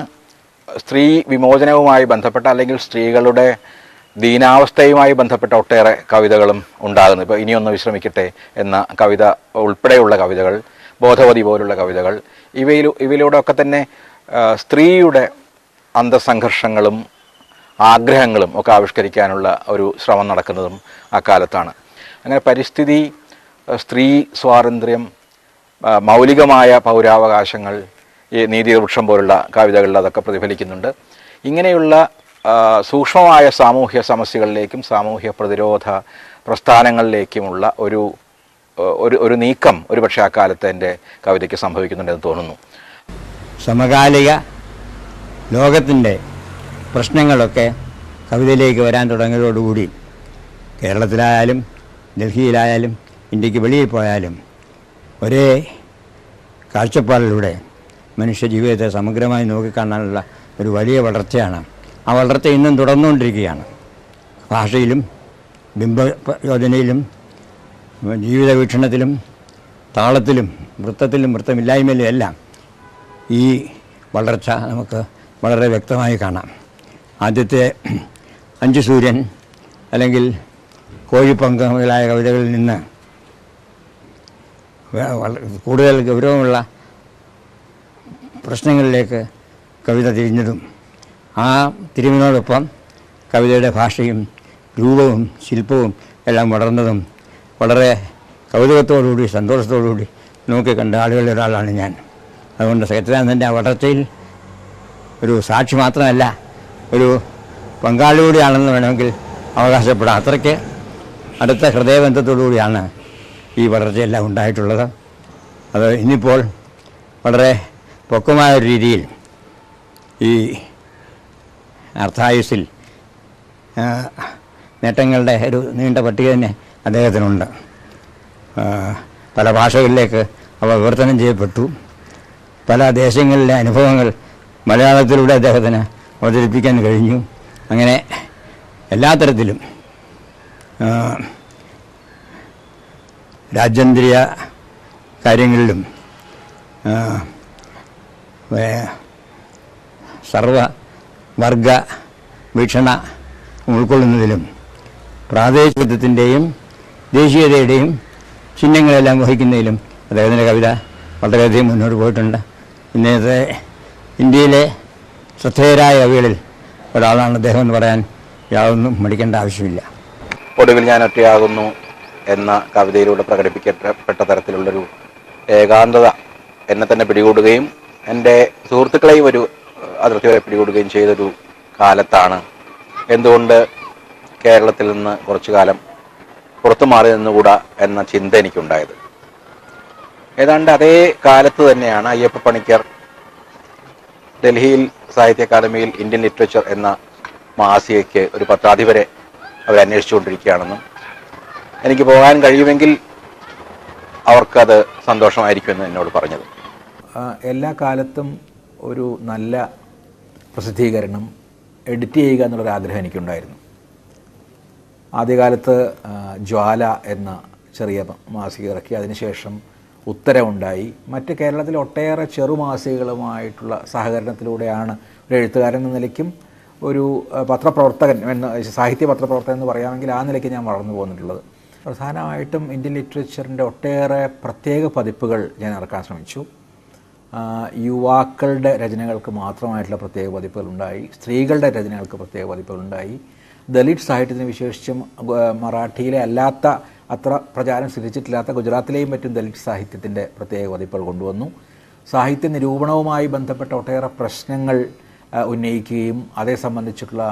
സ്ത്രീ വിമോചനവുമായി ബന്ധപ്പെട്ട അല്ലെങ്കിൽ സ്ത്രീകളുടെ ദീനാവസ്ഥയുമായി ബന്ധപ്പെട്ട ഒട്ടേറെ കവിതകളും ഉണ്ടാകുന്നത്. ഇപ്പോൾ ഇനിയൊന്ന് വിശ്രമിക്കട്ടെ എന്ന കവിത ഉൾപ്പെടെയുള്ള കവിതകൾ, ബോധവതി പോലുള്ള കവിതകൾ, ഇവയിലൂടെയൊക്കെ തന്നെ സ്ത്രീയുടെ അന്തസംഘർഷങ്ങളും ആഗ്രഹങ്ങളും ഒക്കെ ആവിഷ്കരിക്കാനുള്ള ഒരു ശ്രമം നടക്കുന്നതും അക്കാലത്താണ്. അങ്ങനെ പരിസ്ഥിതി, സ്ത്രീ സ്വാതന്ത്ര്യം, മൗലികമായ പൗരാവകാശങ്ങൾ, ഈ നീതിവൃക്ഷം പോലുള്ള കവിതകളിൽ അതൊക്കെ പ്രതിഫലിക്കുന്നുണ്ട്. ഇങ്ങനെയുള്ള സൂക്ഷ്മമായ സാമൂഹ്യ സമസ്യകളിലേക്കും സാമൂഹ്യ പ്രതിരോധ പ്രസ്ഥാനങ്ങളിലേക്കുമുള്ള ഒരു നീക്കം ഒരുപക്ഷെ അക്കാലത്ത് എൻ്റെ കവിതയ്ക്ക് സംഭവിക്കുന്നുണ്ടെന്ന് തോന്നുന്നു. സമകാലിക ലോകത്തിൻ്റെ പ്രശ്നങ്ങളൊക്കെ കവിതയിലേക്ക് വരാൻ തുടങ്ങിയതോടുകൂടി കേരളത്തിലായാലും ഡൽഹിയിലായാലും ഇന്ത്യക്ക് വെളിയിൽ പോയാലും ഒരേ കാഴ്ചപ്പാടിലൂടെ മനുഷ്യ ജീവിതത്തെ സമഗ്രമായി നോക്കിക്കാണാനുള്ള ഒരു വലിയ വളർച്ചയാണ്. ആ വളർച്ച ഇന്നും തുടർന്നുകൊണ്ടിരിക്കുകയാണ്. ഭാഷയിലും ബിംബയോജനയിലും ജീവിത വീക്ഷണത്തിലും താളത്തിലും വൃത്തത്തിലും വൃത്തമില്ലായ്മയിലും എല്ലാം ഈ വളർച്ച നമുക്ക് വളരെ വ്യക്തമായി കാണാം. ആദ്യത്തെ 5 സൂര്യൻ അല്ലെങ്കിൽ കോഴിപ്പങ്ക് മുതലായ കവിതകളിൽ നിന്ന് കൂടുതൽ ഗൗരവമുള്ള പ്രശ്നങ്ങളിലേക്ക് കവിത തിരിഞ്ഞതും ആ തിരിവിനോടൊപ്പം കവിതയുടെ ഭാഷയും രൂപവും ശില്പവും എല്ലാം വളർന്നതും വളരെ കൗതുകത്തോടുകൂടി സന്തോഷത്തോടുകൂടി നോക്കിക്കണ്ട ആളുകളിൽ ഒരാളാണ് ഞാൻ. അതുകൊണ്ട് സച്ചിദാനന്ദൻ്റെ ആ വളർച്ചയിൽ ഒരു സാക്ഷി മാത്രമല്ല, ഒരു പങ്കാളികൂടിയാണെന്ന് വേണമെങ്കിൽ അവകാശപ്പെടാം. അത്രയ്ക്ക് അടുത്ത ഹൃദയബന്ധത്തോടുകൂടിയാണ് ഈ വളർച്ചയെല്ലാം ഉണ്ടായിട്ടുള്ളത്. അത് ഇന്നിപ്പോൾ വളരെ പൊക്കമായ ഒരു രീതിയിൽ ഈ അർത്ഥായുസിൽ നേട്ടങ്ങളുടെ ഒരു നീണ്ട പട്ടിക തന്നെ അദ്ദേഹത്തിനുണ്ട്. പല ഭാഷകളിലേക്ക് അവ വിവർത്തനം ചെയ്യപ്പെട്ടു. പല ദേശങ്ങളിലെ അനുഭവങ്ങൾ മലയാളത്തിലൂടെ അദ്ദേഹത്തിന് അവതരിപ്പിക്കാൻ കഴിഞ്ഞു. അങ്ങനെ എല്ലാ തരത്തിലും രാജ്യാന്തരീയ കാര്യങ്ങളിലും സർവവർഗ വീക്ഷണ ഉൾക്കൊള്ളുന്നതിലും പ്രാദേശികത്വത്തിൻ്റെയും ദേശീയതയുടെയും ചിഹ്നങ്ങളെല്ലാം വഹിക്കുന്നതിലും അദ്ദേഹത്തിൻ്റെ കവിത വളരെയധികം മുന്നോട്ട് പോയിട്ടുണ്ട്. ഇന്നത്തെ ഇന്ത്യയിലെ ശ്രദ്ധേയരായ കവികളിൽ ഒരാളാണ് അദ്ദേഹം എന്ന് പറയാൻ യാതൊന്നും മടിക്കേണ്ട ആവശ്യമില്ല. ഒടുവിൽ ഞാൻ ഒറ്റയാകുന്നു എന്ന കവിതയിലൂടെ പ്രകടിപ്പിക്കപ്പെട്ട തരത്തിലുള്ളൊരു ഏകാന്തത എന്നെ തന്നെ പിടികൂടുകയും എൻ്റെ സുഹൃത്തുക്കളെയും ഒരു അതിർത്തി വരെ പിടികൂടുകയും ചെയ്തൊരു കാലത്താണ് എന്തുകൊണ്ട് കേരളത്തിൽ നിന്ന് കുറച്ചു കാലം പുറത്തു മാറി നിന്നുകൂടാ എന്ന ചിന്ത എനിക്കുണ്ടായത്. ഏതാണ്ട് അതേ കാലത്ത് തന്നെയാണ് അയ്യപ്പ പണിക്കർ ഡൽഹിയിൽ സാഹിത്യ അക്കാദമിയിൽ ഇന്ത്യൻ ലിറ്ററേച്ചർ എന്ന മാസികയ്ക്ക് ഒരു പത്രാധിപരെ അവർ അന്വേഷിച്ചുകൊണ്ടിരിക്കുകയാണെന്നും എനിക്ക് പോകാൻ കഴിയുമെങ്കിൽ അവർക്കത് സന്തോഷമായിരിക്കുമെന്ന് എന്നോട് പറഞ്ഞത്. എല്ലാ കാലത്തും ഒരു നല്ല പ്രസിദ്ധീകരണം എഡിറ്റ് ചെയ്യുക എന്നുള്ളൊരാഗ്രഹം എനിക്കുണ്ടായിരുന്നു. ആദ്യകാലത്ത് ജ്വാല എന്ന ചെറിയ മാസിക ഇറക്കി, അതിനുശേഷം ഉത്തരവുണ്ടായി. മറ്റ് കേരളത്തിലെ ഒട്ടേറെ ചെറുമാസികകളുമായിട്ടുള്ള സഹകരണത്തിലൂടെയാണ് ഒരു എഴുത്തുകാരൻ എന്ന നിലയ്ക്കും ഒരു പത്രപ്രവർത്തകൻ എന്ന സാഹിത്യ പത്രപ്രവർത്തകൻ എന്ന് പറയാമെങ്കിൽ ആ നിലയ്ക്ക് ഞാൻ വളർന്നു പോന്നിട്ടുള്ളത്. പ്രധാനമായിട്ടും ഇന്ത്യൻ ലിറ്ററേച്ചറിൻ്റെ ഒട്ടേറെ പ്രത്യേക പതിപ്പുകൾ ഞാൻ ഇറക്കാൻ ശ്രമിച്ചു. യുവാക്കളുടെ രചനകൾക്ക് മാത്രമായിട്ടുള്ള പ്രത്യേക പതിപ്പുകളുണ്ടായി, സ്ത്രീകളുടെ രചനകൾക്ക് പ്രത്യേക പതിപ്പുകളുണ്ടായി. ദലിത് സാഹിത്യത്തിന് വിശേഷിച്ചും മറാഠിയിലെ അല്ലാത്ത അത്ര പ്രചാരം സിദ്ധിച്ചിട്ടില്ലാത്ത ഗുജറാത്തിലെയും മറ്റും ദലിത് സാഹിത്യത്തിൻ്റെ പ്രത്യേക പതിപ്പുകൾ കൊണ്ടുവന്നു. സാഹിത്യ നിരൂപണവുമായി ബന്ധപ്പെട്ട ഒട്ടേറെ പ്രശ്നങ്ങൾ ഉന്നയിക്കുകയും അതേ സംബന്ധിച്ചിട്ടുള്ള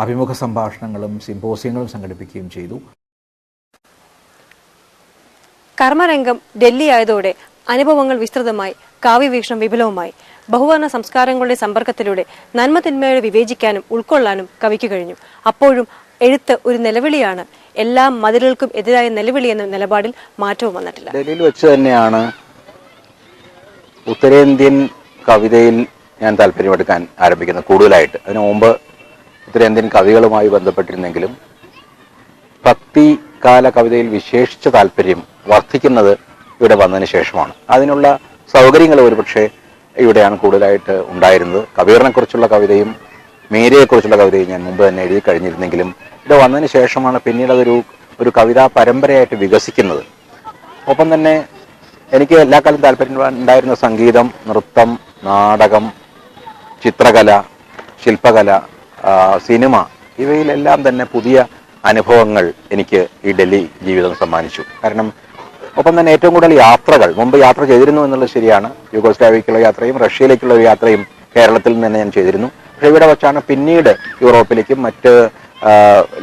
അഭിമുഖ സംഭാഷണങ്ങളും സിമ്പോസിയങ്ങളും സംഘടിപ്പിക്കുകയും ചെയ്തു. കർമ്മരംഗം ഡൽഹി ആയതോടെ അനുഭവങ്ങൾ വിസ്തൃതമായി, കാവ്യവീക്ഷണം വിപുലവുമായി. ബഹുവർണ്ണ സംസ്കാരങ്ങളുടെ സമ്പർക്കത്തിലൂടെ നന്മ തിന്മയോടെ വിവേചിക്കാനും ഉൾക്കൊള്ളാനും കവിക്ക് കഴിഞ്ഞു. അപ്പോഴും എഴുത്ത് ഒരു നിലവിളിയാണ്, എല്ലാ മതിലുകൾക്കും എതിരായ നിലവിളി എന്ന നിലപാടിൽ മാറ്റവും വന്നിട്ടില്ല. ഡൽഹിയിൽ വെച്ച് തന്നെയാണ് ഉത്തരേന്ത്യൻ കവിതയിൽ ഞാൻ താല്പര്യമെടുക്കാൻ ആരംഭിക്കുന്നത് കൂടുതലായിട്ട്. അതിനു മുമ്പ് ഉത്തരേന്ത്യൻ കവികളുമായി ബന്ധപ്പെട്ടിരുന്നെങ്കിലും ഭക്തികാല കവിതയിൽ വിശേഷിച്ച താല്പര്യം വർദ്ധിക്കുന്നത് ഇവിടെ വന്നതിന് ശേഷമാണ്. അതിനുള്ള സൗകര്യങ്ങൾ ഒരുപക്ഷെ ഇവിടെയാണ് കൂടുതലായിട്ട് ഉണ്ടായിരുന്നത്. കബീറിനെക്കുറിച്ചുള്ള കവിതയും മേരിയെക്കുറിച്ചുള്ള കവിതയും ഞാൻ മുമ്പ് തന്നെ എഴുതി കഴിഞ്ഞിരുന്നെങ്കിലും ഇവിടെ വന്നതിന് ശേഷമാണ് പിന്നീട് ഒരു കവിതാ പരമ്പരയായിട്ട് വികസിക്കുന്നത്. ഒപ്പം തന്നെ എനിക്ക് എല്ലാ കാലം താല്പര്യം ഉണ്ടായിരുന്ന സംഗീതം, നൃത്തം, നാടകം, ചിത്രകല, ശില്പകല, സിനിമ, ഇവയിലെല്ലാം തന്നെ പുതിയ അനുഭവങ്ങൾ എനിക്ക് ഈ ഡൽഹി ജീവിതം സമ്മാനിച്ചു. കാരണം ഒപ്പം തന്നെ ഏറ്റവും കൂടുതൽ യാത്രകൾ, മുമ്പ് യാത്ര ചെയ്തിരുന്നു എന്നുള്ളത് ശരിയാണ്. യൂഗോസ്ലാവിയക്കുള്ള യാത്രയും റഷ്യയിലേക്കുള്ള ഒരു യാത്രയും കേരളത്തിൽ നിന്ന് തന്നെ ഞാൻ ചെയ്തിരുന്നു. പക്ഷേ ഇവിടെ വച്ചാണ് പിന്നീട് യൂറോപ്പിലേക്കും മറ്റ്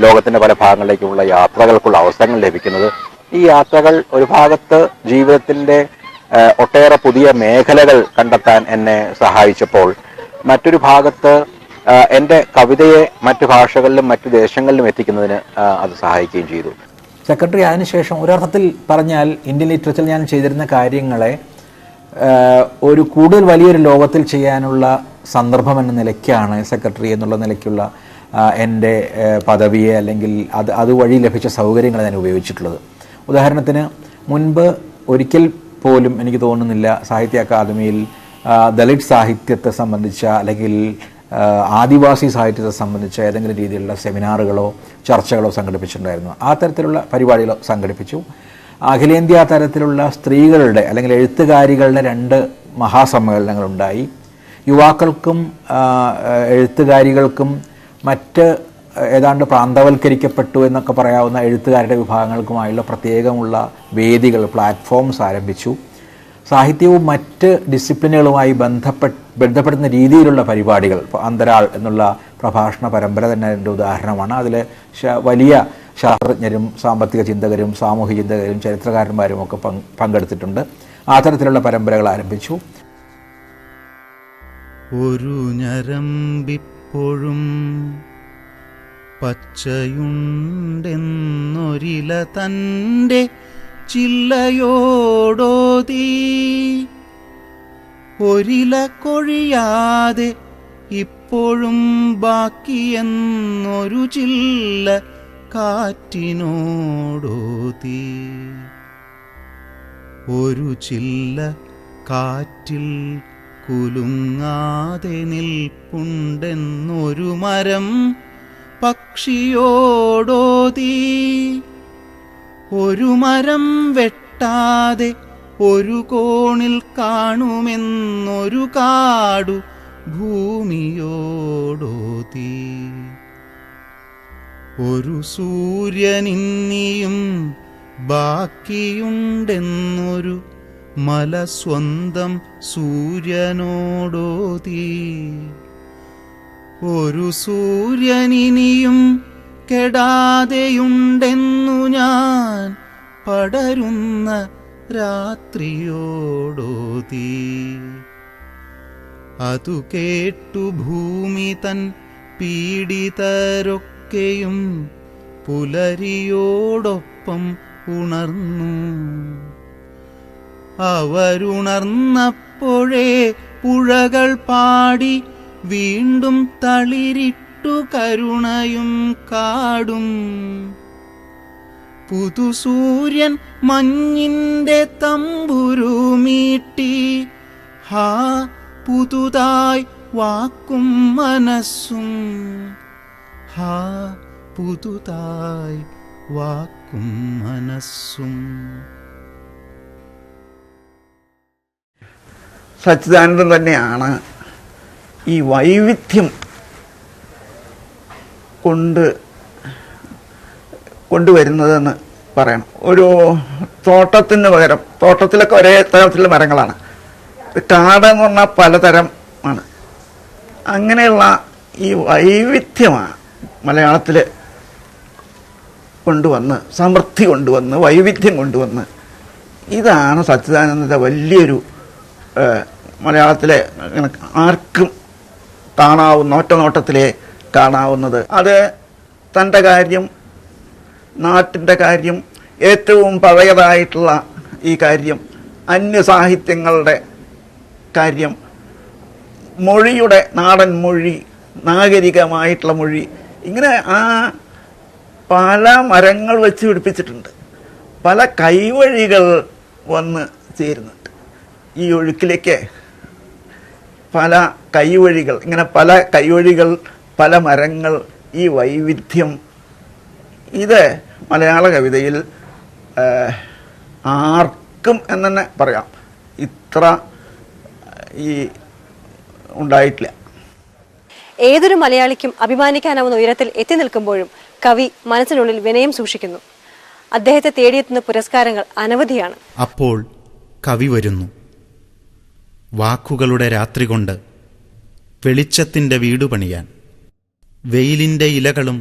ലോകത്തിൻ്റെ പല ഭാഗങ്ങളിലേക്കുമുള്ള യാത്രകൾക്കുള്ള അവസരങ്ങൾ ലഭിക്കുന്നത്. ഈ യാത്രകൾ ഒരു ഭാഗത്ത് ജീവിതത്തിൻ്റെ ഒട്ടേറെ പുതിയ മേഖലകൾ കണ്ടെത്താൻ എന്നെ സഹായിച്ചപ്പോൾ മറ്റൊരു ഭാഗത്ത് എൻ്റെ കവിതയെ മറ്റു ഭാഷകളിലും മറ്റു ദേശങ്ങളിലും എത്തിക്കുന്നതിന് അത് സഹായിക്കുകയും ചെയ്തു. സെക്രട്ടറി അതിനുശേഷം ഒരർത്ഥത്തിൽ പറഞ്ഞാൽ ഇന്ത്യൻ ലിറ്ററേച്ചറിൽ ഞാൻ ചെയ്തിരുന്ന കാര്യങ്ങളെ ഒരു കൂടുതൽ വലിയൊരു ലോകത്തിൽ ചെയ്യാനുള്ള സന്ദർഭം എന്ന നിലയ്ക്കാണ് സെക്രട്ടറി എന്നുള്ള നിലയ്ക്കുള്ള എൻ്റെ പദവിയെ അല്ലെങ്കിൽ അതുവഴി ലഭിച്ച സൗകര്യങ്ങൾ ഞാൻ ഉപയോഗിച്ചിട്ടുള്ളത്. ഉദാഹരണത്തിന് മുൻപ് ഒരിക്കൽ പോലും എനിക്ക് തോന്നുന്നില്ല സാഹിത്യ അക്കാദമിയിൽ ദലിത് സാഹിത്യത്തെ സംബന്ധിച്ച അല്ലെങ്കിൽ ആദിവാസി സാഹിത്യത്തെ സംബന്ധിച്ച ഏതെങ്കിലും രീതിയിലുള്ള സെമിനാറുകളോ ചർച്ചകളോ സംഘടിപ്പിച്ചിട്ടുണ്ടായിരുന്നു. ആ തരത്തിലുള്ള പരിപാടികൾ സംഘടിപ്പിച്ചു. അഖിലേന്ത്യാ തരത്തിലുള്ള സ്ത്രീകളുടെ അല്ലെങ്കിൽ എഴുത്തുകാരികളുടെ 2 മഹാസമ്മേളനങ്ങളുണ്ടായി. യുവാക്കൾക്കും എഴുത്തുകാരികൾക്കും മറ്റ് ഏതാണ്ട് പ്രാന്തവൽക്കരിക്കപ്പെട്ടു എന്നൊക്കെ പറയാവുന്ന എഴുത്തുകാരുടെ വിഭാഗങ്ങൾക്കുമായുള്ള പ്രത്യേകമുള്ള വേദികൾ, പ്ലാറ്റ്ഫോംസ് ആരംഭിച്ചു. സാഹിത്യവും മറ്റ് ഡിസിപ്ലിനുകളുമായി ബന്ധപ്പെടുന്ന രീതിയിലുള്ള പരിപാടികൾ, ഇപ്പോൾ അന്തരാൾ എന്നുള്ള പ്രഭാഷണ പരമ്പര തന്നെ അതിൻ്റെ ഉദാഹരണമാണ്. അതിൽ വലിയ ശാസ്ത്രജ്ഞരും സാമ്പത്തിക ചിന്തകരും സാമൂഹ്യ ചിന്തകരും ചരിത്രകാരന്മാരും ഒക്കെ പങ്കെടുത്തിട്ടുണ്ട്. ആ തരത്തിലുള്ള പരമ്പരകൾ ആരംഭിച്ചു. ഒരു ഞരമ്പിപ്പോഴും പച്ചയുണ്ടെന്നൊരില തൻ്റെ ചില്ലയോടോതി, ഒരില കൊഴിയാതെ ഇപ്പോഴും ബാക്കിയെന്നൊരു ചില്ല കാറ്റിനോടോതി. ഒരു ചില്ല കാറ്റിൽ കുലുങ്ങാതെ നിൽപ്പുണ്ടെന്നൊരു മരം പക്ഷിയോടോതി. ഒരു മരം വെട്ടാതെ ഒരു കോണിൽ കാണുമെന്നൊരു കാടു ഭൂമിയോടോതി. ഒരു സൂര്യനിന്നിയും ബാക്കിയുണ്ടെന്നൊരു മല സ്വന്തം സൂര്യനോടോതി. ഒരു സൂര്യനിനിയും കെടാതെയുണ്ടെന്നു ഞാൻ പടരുന്ന രാത്രിയോടോതി. അതു കേട്ടു ഭൂമി തൻ പീഡിതരൊക്കെയും പുലരിയോടൊപ്പം ഉണർന്നു. അവരുണർന്നപ്പോഴേ പുഴകൾ പാടി വീണ്ടും തളിരിട്ടു കരുണയും കാടും. പുതുസൂര്യൻ മഞ്ഞിന്റെ തമ്പുരു മീട്ടി, ഹാ പുതുതായി വാക്കും മനസ്സും, ഹാ പുതുതായി വാക്കും മനസ്സും. സച്ചിദാനന്ദൻ തന്നെയാണ് ഈ വൈവിധ്യം കൊണ്ടുവരുന്നതെന്ന് പറയണം. ഒരു തോട്ടത്തിന് പകരം, തോട്ടത്തിലൊക്കെ ഒരേ തരത്തിലുള്ള മരങ്ങളാണ്, കാടെന്ന് പറഞ്ഞാൽ പലതരം ആണ്. അങ്ങനെയുള്ള ഈ വൈവിധ്യമാണ് മലയാളത്തിൽ കൊണ്ടുവന്ന്, സമൃദ്ധി കൊണ്ടുവന്ന്, വൈവിധ്യം കൊണ്ടുവന്ന്. ഇതാണ് സച്ചിദാനന്ദൻ്റെ വലിയൊരു മലയാളത്തിലെ ആർക്കും കാണാവുന്ന, ഒറ്റ നോട്ടത്തിലേ കാണാവുന്നത്. അത് തൻ്റെ കാര്യം, നാട്ടിൻ്റെ കാര്യം, ഏറ്റവും പഴയതായിട്ടുള്ള ഈ കാര്യം, അന്യസാഹിത്യങ്ങളുടെ കാര്യം, മൊഴിയുടെ, നാടൻ മൊഴി, നാഗരികമായിട്ടുള്ള മൊഴി, ഇങ്ങനെ ആ പല മരങ്ങൾ വെച്ച് പിടിപ്പിച്ചിട്ടുണ്ട്. പല കൈവഴികൾ വന്ന് ചേരുന്നുണ്ട് ഈ ഒഴുക്കിലേക്ക്. പല കൈവഴികൾ, ഇങ്ങനെ പല കൈവഴികൾ, പല മരങ്ങൾ, ഈ വൈവിധ്യം, ഇത് മലയാള കവിതയിൽ ആർക്കും എന്ന് തന്നെ പറയാം ഇത്ര ഈ ഉണ്ടായിട്ടില്ല. ഏതൊരു മലയാളിക്കും അഭിമാനിക്കാനാവുന്ന ഉയരത്തിൽ എത്തി നിൽക്കുമ്പോഴും കവി മനസ്സിനുള്ളിൽ വിനയം സൂക്ഷിക്കുന്നു. അദ്ദേഹത്തെ തേടിയെത്തുന്ന പുരസ്കാരങ്ങൾ അനവധിയാണ്. അപ്പോൾ കവി വരുന്നു, വാക്കുകളുടെ രാത്രി കൊണ്ട് വെളിച്ചത്തിൻ്റെ വീടു പണിയാൻ. വെയിലിൻ്റെ ഇലകളും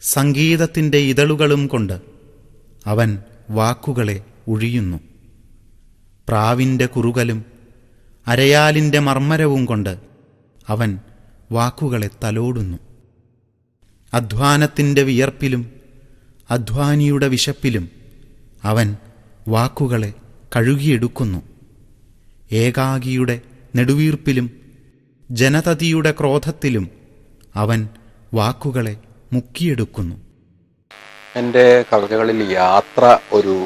സംഗീതത്തിൻ്റെ ഇതളുകളും കൊണ്ട് അവൻ വാക്കുകളെ ഒഴിയുന്നു. പ്രാവിൻ്റെ കുറുകലും അരയാലിൻ്റെ മർമ്മരവും കൊണ്ട് അവൻ വാക്കുകളെ തലോടുന്നു. അധ്വാനത്തിൻ്റെ വിയർപ്പിലും അധ്വാനിയുടെ വിശപ്പിലും അവൻ വാക്കുകളെ കഴുകിയെടുക്കുന്നു. ഏകാകിയുടെ നെടുവീർപ്പിലും ജനതതിയുടെ ക്രോധത്തിലും അവൻ വാക്കുകളെ മുക്കിയെടുക്കുന്നു. എൻ്റെ കവിതകളിൽ യാത്ര ഒരു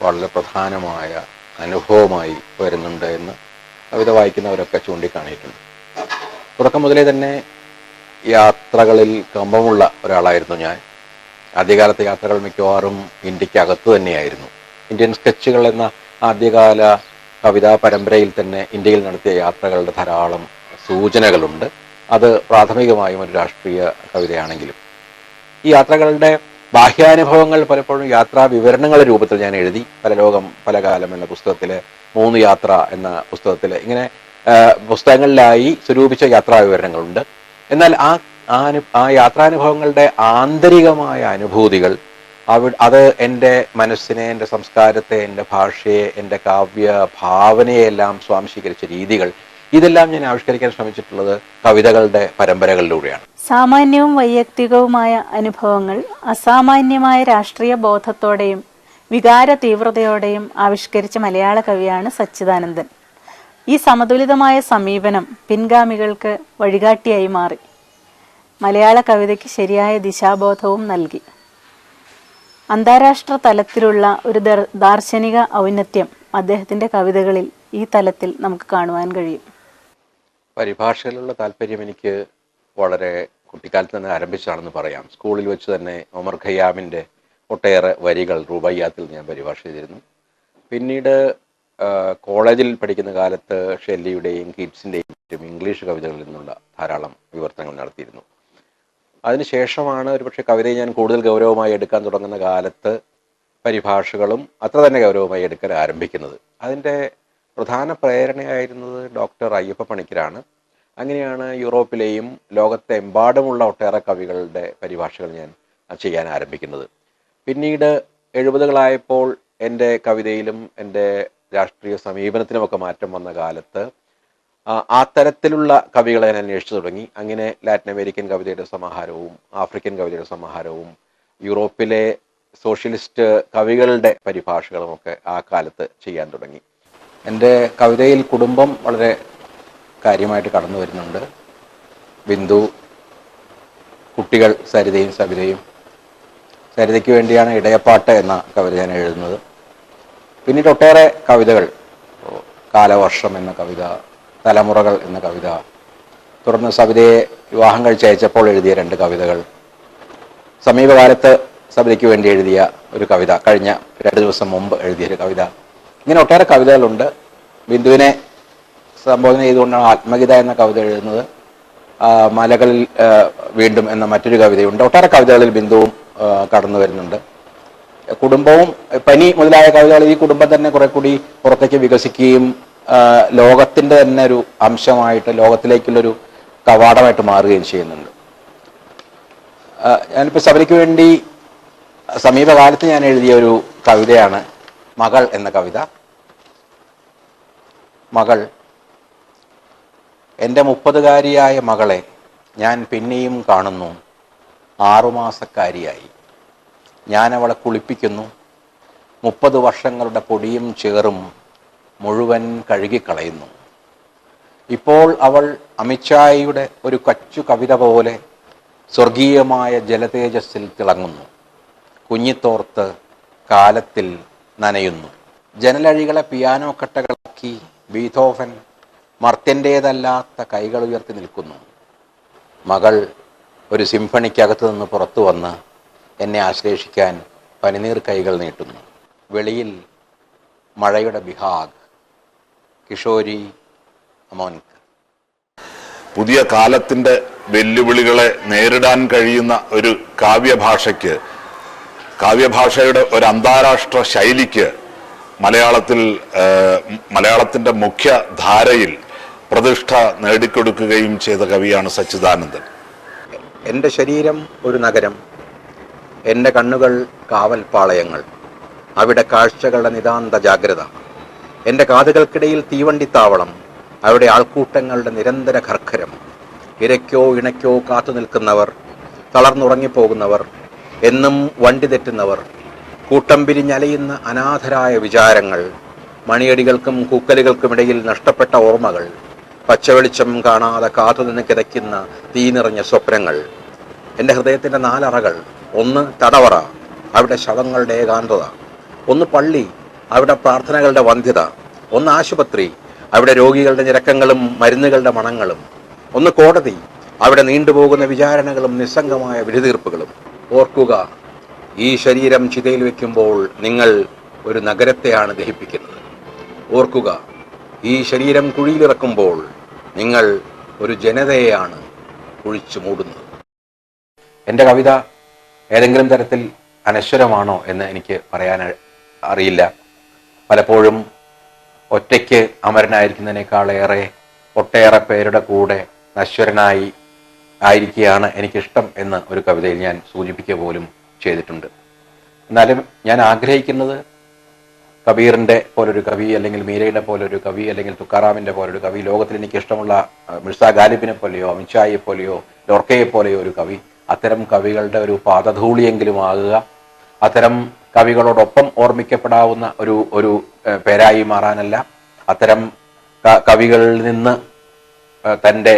വളരെ പ്രധാനമായ അനുഭവമായി വരുന്നുണ്ട് എന്ന് കവിത വായിക്കുന്നവരൊക്കെ ചൂണ്ടിക്കാണിയിട്ടുണ്ട്. തുടക്കം മുതലേ തന്നെ യാത്രകളിൽ കമ്പമുള്ള ഒരാളായിരുന്നു ഞാൻ. ആദ്യകാലത്തെ യാത്രകൾ മിക്കവാറും ഇന്ത്യക്കകത്ത് തന്നെയായിരുന്നു. ഇന്ത്യൻ സ്കെച്ചുകൾ എന്ന ആദ്യകാല കവിതാ പരമ്പരയിൽ തന്നെ ഇന്ത്യയിൽ നടത്തിയ യാത്രകളുടെ ധാരാളം സൂചനകളുണ്ട്. അത് പ്രാഥമികമായും ഒരു രാഷ്ട്രീയ കവിതയാണെങ്കിലും ഈ യാത്രകളുടെ ബാഹ്യാനുഭവങ്ങൾ പലപ്പോഴും യാത്രാ വിവരണങ്ങളുടെ രൂപത്തിൽ ഞാൻ എഴുതി. പലലോകം പലകാലം എന്ന പുസ്തകത്തിലെ 3 യാത്ര എന്ന പുസ്തകത്തിൽ ഇങ്ങനെ പുസ്തകങ്ങളിലായി സ്വരൂപിച്ച യാത്രാ വിവരണങ്ങളുണ്ട്. എന്നാൽ ആ ആ യാത്രാനുഭവങ്ങളുടെ ആന്തരികമായ അനുഭൂതികൾ അത് എൻ്റെ മനസ്സിനെ, എൻ്റെ സംസ്കാരത്തെ, എൻ്റെ ഭാഷയെ, എൻ്റെ കാവ്യ ഭാവനയെല്ലാം സ്വാംശീകരിച്ച രീതികൾ, ഇതെല്ലാം ഞാൻ ആവിഷ്കരിക്കാൻ ശ്രമിച്ചിട്ടുള്ളത് കവിതകളുടെ പരമ്പരകളിലൂടെയാണ്. സാമാന്യവും വൈയക്തികവുമായ അനുഭവങ്ങൾ അസാമാന്യമായ രാഷ്ട്രീയ ബോധത്തോടെയും വികാര തീവ്രതയോടെയും ആവിഷ്കരിച്ച മലയാള കവിയാണ് സച്ചിദാനന്ദൻ. ഈ സമതുലിതമായ സമീപനം പിൻഗാമികൾക്ക് വഴികാട്ടിയായി മാറി. മലയാള കവിതയ്ക്ക് ശരിയായ ദിശാബോധവും നൽകി. അന്താരാഷ്ട്ര തലത്തിലുള്ള ഒരു ദാർശനിക ഔന്നത്യം അദ്ദേഹത്തിൻ്റെ കവിതകളിൽ ഈ തലത്തിൽ നമുക്ക് കാണുവാൻ കഴിയും. പരിഭാഷയിലുള്ള താല്പര്യം എനിക്ക് വളരെ കുട്ടിക്കാലത്ത് തന്നെ ആരംഭിച്ചാണെന്ന് പറയാം. സ്കൂളിൽ വെച്ച് തന്നെ ഒമർ ഖയ്യാമിൻ്റെ ഒട്ടേറെ വരികൾ റുബയ്യാത്തിൽ ഞാൻ പരിഭാഷ ചെയ്തിരുന്നു. പിന്നീട് കോളേജിൽ പഠിക്കുന്ന കാലത്ത് ഷെല്ലിയുടെയും കീറ്റ്സിൻ്റെയും ഇംഗ്ലീഷ് കവിതകളിൽ നിന്നുള്ള ധാരാളം വിവർത്തനങ്ങൾ നടത്തിയിരുന്നു. അതിനുശേഷമാണ് ഒരുപക്ഷെ കവിതയെ ഞാൻ കൂടുതൽ ഗൗരവമായി എടുക്കാൻ തുടങ്ങുന്ന കാലത്ത് പരിഭാഷകളും അത്ര തന്നെ ഗൗരവമായി എടുക്കാൻ ആരംഭിക്കുന്നത്. അതിൻ്റെ പ്രധാന പ്രേരണയായിരുന്നത് ഡോക്ടർ അയ്യപ്പ പണിക്കരാണ്. അങ്ങനെയാണ് യൂറോപ്പിലെയും ലോകത്തെമ്പാടുമുള്ള ഒട്ടേറെ കവികളുടെ പരിഭാഷകൾ ഞാൻ ചെയ്യാൻ ആരംഭിക്കുന്നത്. പിന്നീട് 70കളായപ്പോൾ എൻ്റെ കവിതയിലും എൻ്റെ രാഷ്ട്രീയ സമീപനത്തിനുമൊക്കെ മാറ്റം വന്ന കാലത്ത് ആ തരത്തിലുള്ള കവികളെ ഞാൻ അന്വേഷിച്ചു തുടങ്ങി. അങ്ങനെ ലാറ്റിൻ അമേരിക്കൻ കവിതയുടെ സമാഹാരവും ആഫ്രിക്കൻ കവിതയുടെ സമാഹാരവും യൂറോപ്പിലെ സോഷ്യലിസ്റ്റ് കവികളുടെ പരിഭാഷകളുമൊക്കെ ആ കാലത്ത് ചെയ്യാൻ തുടങ്ങി. എൻ്റെ കവിതയിൽ കുടുംബം വളരെ കാര്യമായിട്ട് കടന്നു വരുന്നുണ്ട്. ബിന്ദു, കുട്ടികൾ സരിതയും സബിതയും. സരിതയ്ക്ക് വേണ്ടിയാണ് ഇടയപ്പാട്ട് എന്ന കവിത ഞാൻ എഴുതുന്നത്. പിന്നീട് ഒട്ടേറെ കവിതകൾ, കാലവർഷം എന്ന കവിത, തലമുറകൾ എന്ന കവിത, തുടർന്ന് സബിതയെ വിവാഹം കഴിച്ചയച്ചപ്പോൾ എഴുതിയ 2 കവിതകൾ, സമീപകാലത്ത് സബിതയ്ക്ക് വേണ്ടി എഴുതിയ ഒരു കവിത, കഴിഞ്ഞ 2 ദിവസം മുമ്പ് എഴുതിയൊരു കവിത. ഇങ്ങനെ ഒട്ടേറെ കവിതകളുണ്ട്. ബിന്ദുവിനെ സംബോധന ചെയ്തുകൊണ്ടാണ് ആത്മഗീത എന്ന കവിത എഴുതുന്നത്. മലകളിൽ വീണ്ടും എന്ന മറ്റൊരു കവിതയുണ്ട്. ഒട്ടേറെ കവിതകളിൽ ബിന്ദുവും കടന്നു വരുന്നുണ്ട്. കുടുംബവും പനി മുതലായ കവിതകൾ ഈ കുടുംബം തന്നെ കുറെ കൂടി പുറത്തേക്ക് വികസിക്കുകയും ലോകത്തിൻ്റെ തന്നെ ഒരു അംശമായിട്ട്, ലോകത്തിലേക്കുള്ളൊരു കവാടമായിട്ട് മാറുകയും ചെയ്യുന്നുണ്ട്. ഞാനിപ്പോൾ സബരിക്ക് വേണ്ടി സമീപകാലത്ത് ഞാൻ എഴുതിയ ഒരു കവിതയാണ് മകൾ എന്ന കവിത. മകൾ, എൻ്റെ 30കാരിയായ മകളെ ഞാൻ പിന്നെയും കാണുന്നു 6 മാസക്കാരിയായി. ഞാനവളെ കുളിപ്പിക്കുന്നു. 30 വർഷങ്ങളുടെ പൊടിയും ചേറും മുഴുവൻ കഴുകിക്കളയുന്നു. ഇപ്പോൾ അവൾ അമിത്ഷായുടെ ഒരു കൊച്ചു കവിത പോലെ സ്വർഗീയമായ ജലതേജസ്സിൽ തിളങ്ങുന്നു. കുഞ്ഞിത്തോർത്ത് കാലത്തിൽ നനയുന്നു. ജനലഴികളെ പിയാനോ കട്ടകളാക്കി ബീഥോവൻ മർത്യൻ്റേതല്ലാത്ത കൈകൾ ഉയർത്തി നിൽക്കുന്നു. മകൾ ഒരു സിംഫണിക്കകത്ത് നിന്ന് പുറത്തു വന്ന് എന്നെ ആശ്ലേഷിക്കാൻ പനിനീർ കൈകൾ നീട്ടുന്നു. വെളിയിൽ മഴയുടെ ബിഹാഗ്. കിഷോരി അമോൻകർ. പുതിയ കാലത്തിൻ്റെ വെല്ലുവിളികളെ നേരിടാൻ കഴിയുന്ന ഒരു കാവ്യഭാഷയുടെ ഒരു അന്താരാഷ്ട്ര ശൈലിക്ക് മലയാളത്തിൻ്റെ മുഖ്യധാരയിൽ പ്രതിഷ്ഠ നേടിക്കൊടുക്കുകയും ചെയ്ത കവിയാണ് സച്ചിദാനന്ദൻ. എൻ്റെ ശരീരം ഒരു നഗരം, എൻ്റെ കണ്ണുകൾ കാവൽപ്പാളയങ്ങൾ, അവിടെ കാഴ്ചകളുടെ നിതാന്ത ജാഗ്രത. എൻ്റെ കാതുകൾക്കിടയിൽ തീവണ്ടിത്താവളം, അവിടെ ആൾക്കൂട്ടങ്ങളുടെ നിരന്തര ഖർഖരം. ഇരയ്ക്കോ ഇണയ്ക്കോ കാത്തു നിൽക്കുന്നവർ, തളർന്നുറങ്ങിപ്പോകുന്നവർ, എന്നും വണ്ടി തെറ്റുന്നവർ, കൂട്ടം പിരിഞ്ഞലയുന്ന അനാഥരായ വിചാരങ്ങൾ, മണിയടികൾക്കും കൂക്കലുകൾക്കുമിടയിൽ നഷ്ടപ്പെട്ട ഓർമ്മകൾ, പച്ചവെളിച്ചം കാണാതെ കാത്തുനിന്ന് കിതയ്ക്കുന്ന തീ നിറഞ്ഞ സ്വപ്നങ്ങൾ. എൻ്റെ ഹൃദയത്തിൻ്റെ 4 അറകൾ. ഒന്ന് തടവറ, അവിടെ ശവങ്ങളുടെ ഏകാന്തത. ഒന്ന് പള്ളി, അവിടെ പ്രാർത്ഥനകളുടെ വന്ധ്യത. ഒന്ന് ആശുപത്രി, അവിടെ രോഗികളുടെ ഞരക്കങ്ങളും മരുന്നുകളുടെ മണങ്ങളും. ഒന്ന് കോടതി, അവിടെ നീണ്ടുപോകുന്ന വിചാരണകളും നിസ്സംഗമായ വിധിതീർപ്പുകളും. ഓർക്കുക, ഈ ശരീരം ചിതയിൽ വയ്ക്കുമ്പോൾ നിങ്ങൾ ഒരു നഗരത്തെയാണ് ദഹിപ്പിക്കുന്നത്. ഓർക്കുക, ഈ ശരീരം കുഴിയിലിറക്കുമ്പോൾ നിങ്ങൾ ഒരു ജനതയെയാണ് കുഴിച്ചു മൂടുന്നത്. എൻ്റെ കവിത ഏതെങ്കിലും തരത്തിൽ അനശ്വരമാണോ എന്ന് എനിക്ക് പറയാൻ അറിയില്ല. പലപ്പോഴും ഒറ്റയ്ക്ക് അമരനായിരിക്കുന്നതിനേക്കാളേറെ ഒട്ടേറെ പേരുടെ കൂടെ നശ്വരനായി ആയിരിക്കുകയാണ് എനിക്കിഷ്ടം എന്ന് ഒരു കവിതയിൽ ഞാൻ സൂചിപ്പിക്കുക പോലും ചെയ്തിട്ടുണ്ട്. എന്നാലും ഞാൻ ആഗ്രഹിക്കുന്നത് കബീറിൻ്റെ പോലൊരു കവി, അല്ലെങ്കിൽ മീരയുടെ പോലൊരു കവി, അല്ലെങ്കിൽ തുക്കാറാമിൻ്റെ പോലൊരു കവി, ലോകത്തിൽ എനിക്ക് ഇഷ്ടമുള്ള മിർസ ഗാലിബിനെ പോലെയോ അമിത്ഷായെ പോലെയോ ലോർക്കയെ പോലെയോ ഒരു കവി, അത്തരം കവികളുടെ ഒരു പാദധൂളിയെങ്കിലും ആകുക, അത്തരം കവികളോടൊപ്പം ഓർമ്മിക്കപ്പെടാവുന്ന ഒരു പേരായി മാറാനല്ല, അത്തരം കവികളിൽ നിന്ന് തൻ്റെ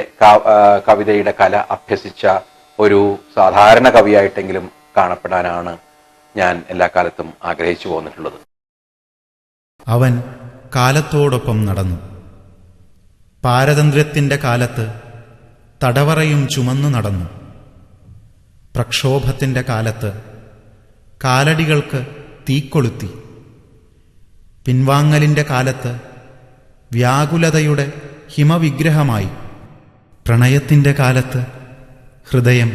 കവിതയുടെ കല അഭ്യസിച്ച ഒരു സാധാരണ കവിയായിട്ടെങ്കിലും കാണപ്പെടാനാണ് ഞാൻ എല്ലാ കാലത്തും ആഗ്രഹിച്ചു പോന്നിട്ടുള്ളത്. അവൻ കാലത്തോടൊപ്പം നടന്നു. പാരതന്ത്ര്യത്തിൻ്റെ കാലത്ത് തടവറയും ചുമന്നു നടന്നു. പ്രക്ഷോഭത്തിൻ്റെ കാലത്ത് കാലടികൾക്ക് തീക്കൊളുത്തി. പിൻവാങ്ങലിൻ്റെ കാലത്ത് വ്യാകുലതയുടെ ഹിമവിഗ്രഹമായി. പ്രണയത്തിൻ്റെ കാലത്ത് ഹൃദയം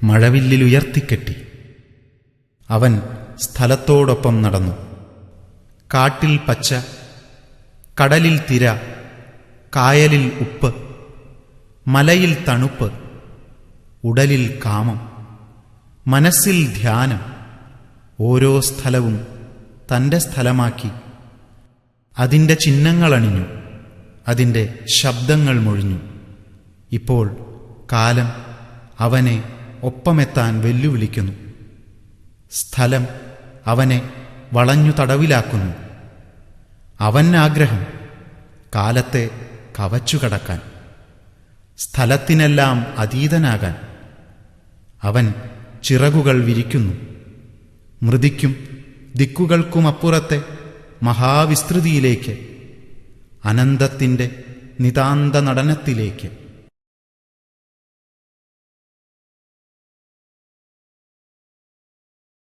മഴവില്ലിലുയർത്തിക്കെട്ടി. അവൻ സ്ഥലത്തോടൊപ്പം നടന്നു. കാട്ടിൽ പച്ച, കടലിൽ തിര, കായലിൽ ഉപ്പ്, മലയിൽ തണുപ്പ്, ഉടലിൽ കാമം, മനസ്സിൽ ധ്യാനം. ഓരോ സ്ഥലവും തൻ്റെ സ്ഥലമാക്കി അതിൻ്റെ ചിഹ്നങ്ങളണിഞ്ഞു, അതിൻ്റെ ശബ്ദങ്ങൾ മൊഴിഞ്ഞു. ഇപ്പോൾ കാലം അവനെ ഒപ്പമെത്താൻ വെല്ലുവിളിക്കുന്നു. സ്ഥലം അവനെ വളഞ്ഞു തടവിലാക്കുന്നു. അവനാഗ്രഹം കാലത്തെ കവച്ചുകടക്കാൻ, സ്ഥലത്തിനെല്ലാം അതീതനാകാൻ. അവൻ ചിറകുകൾ വിരിക്കുന്നു. മൃതിക്കും ദിക്കുകൾക്കുമപ്പുറത്തെ മഹാവിസ്തൃതിയിലേക്ക്, അനന്തത്തിൻ്റെ നിതാന്ത നടനത്തിലേക്ക്.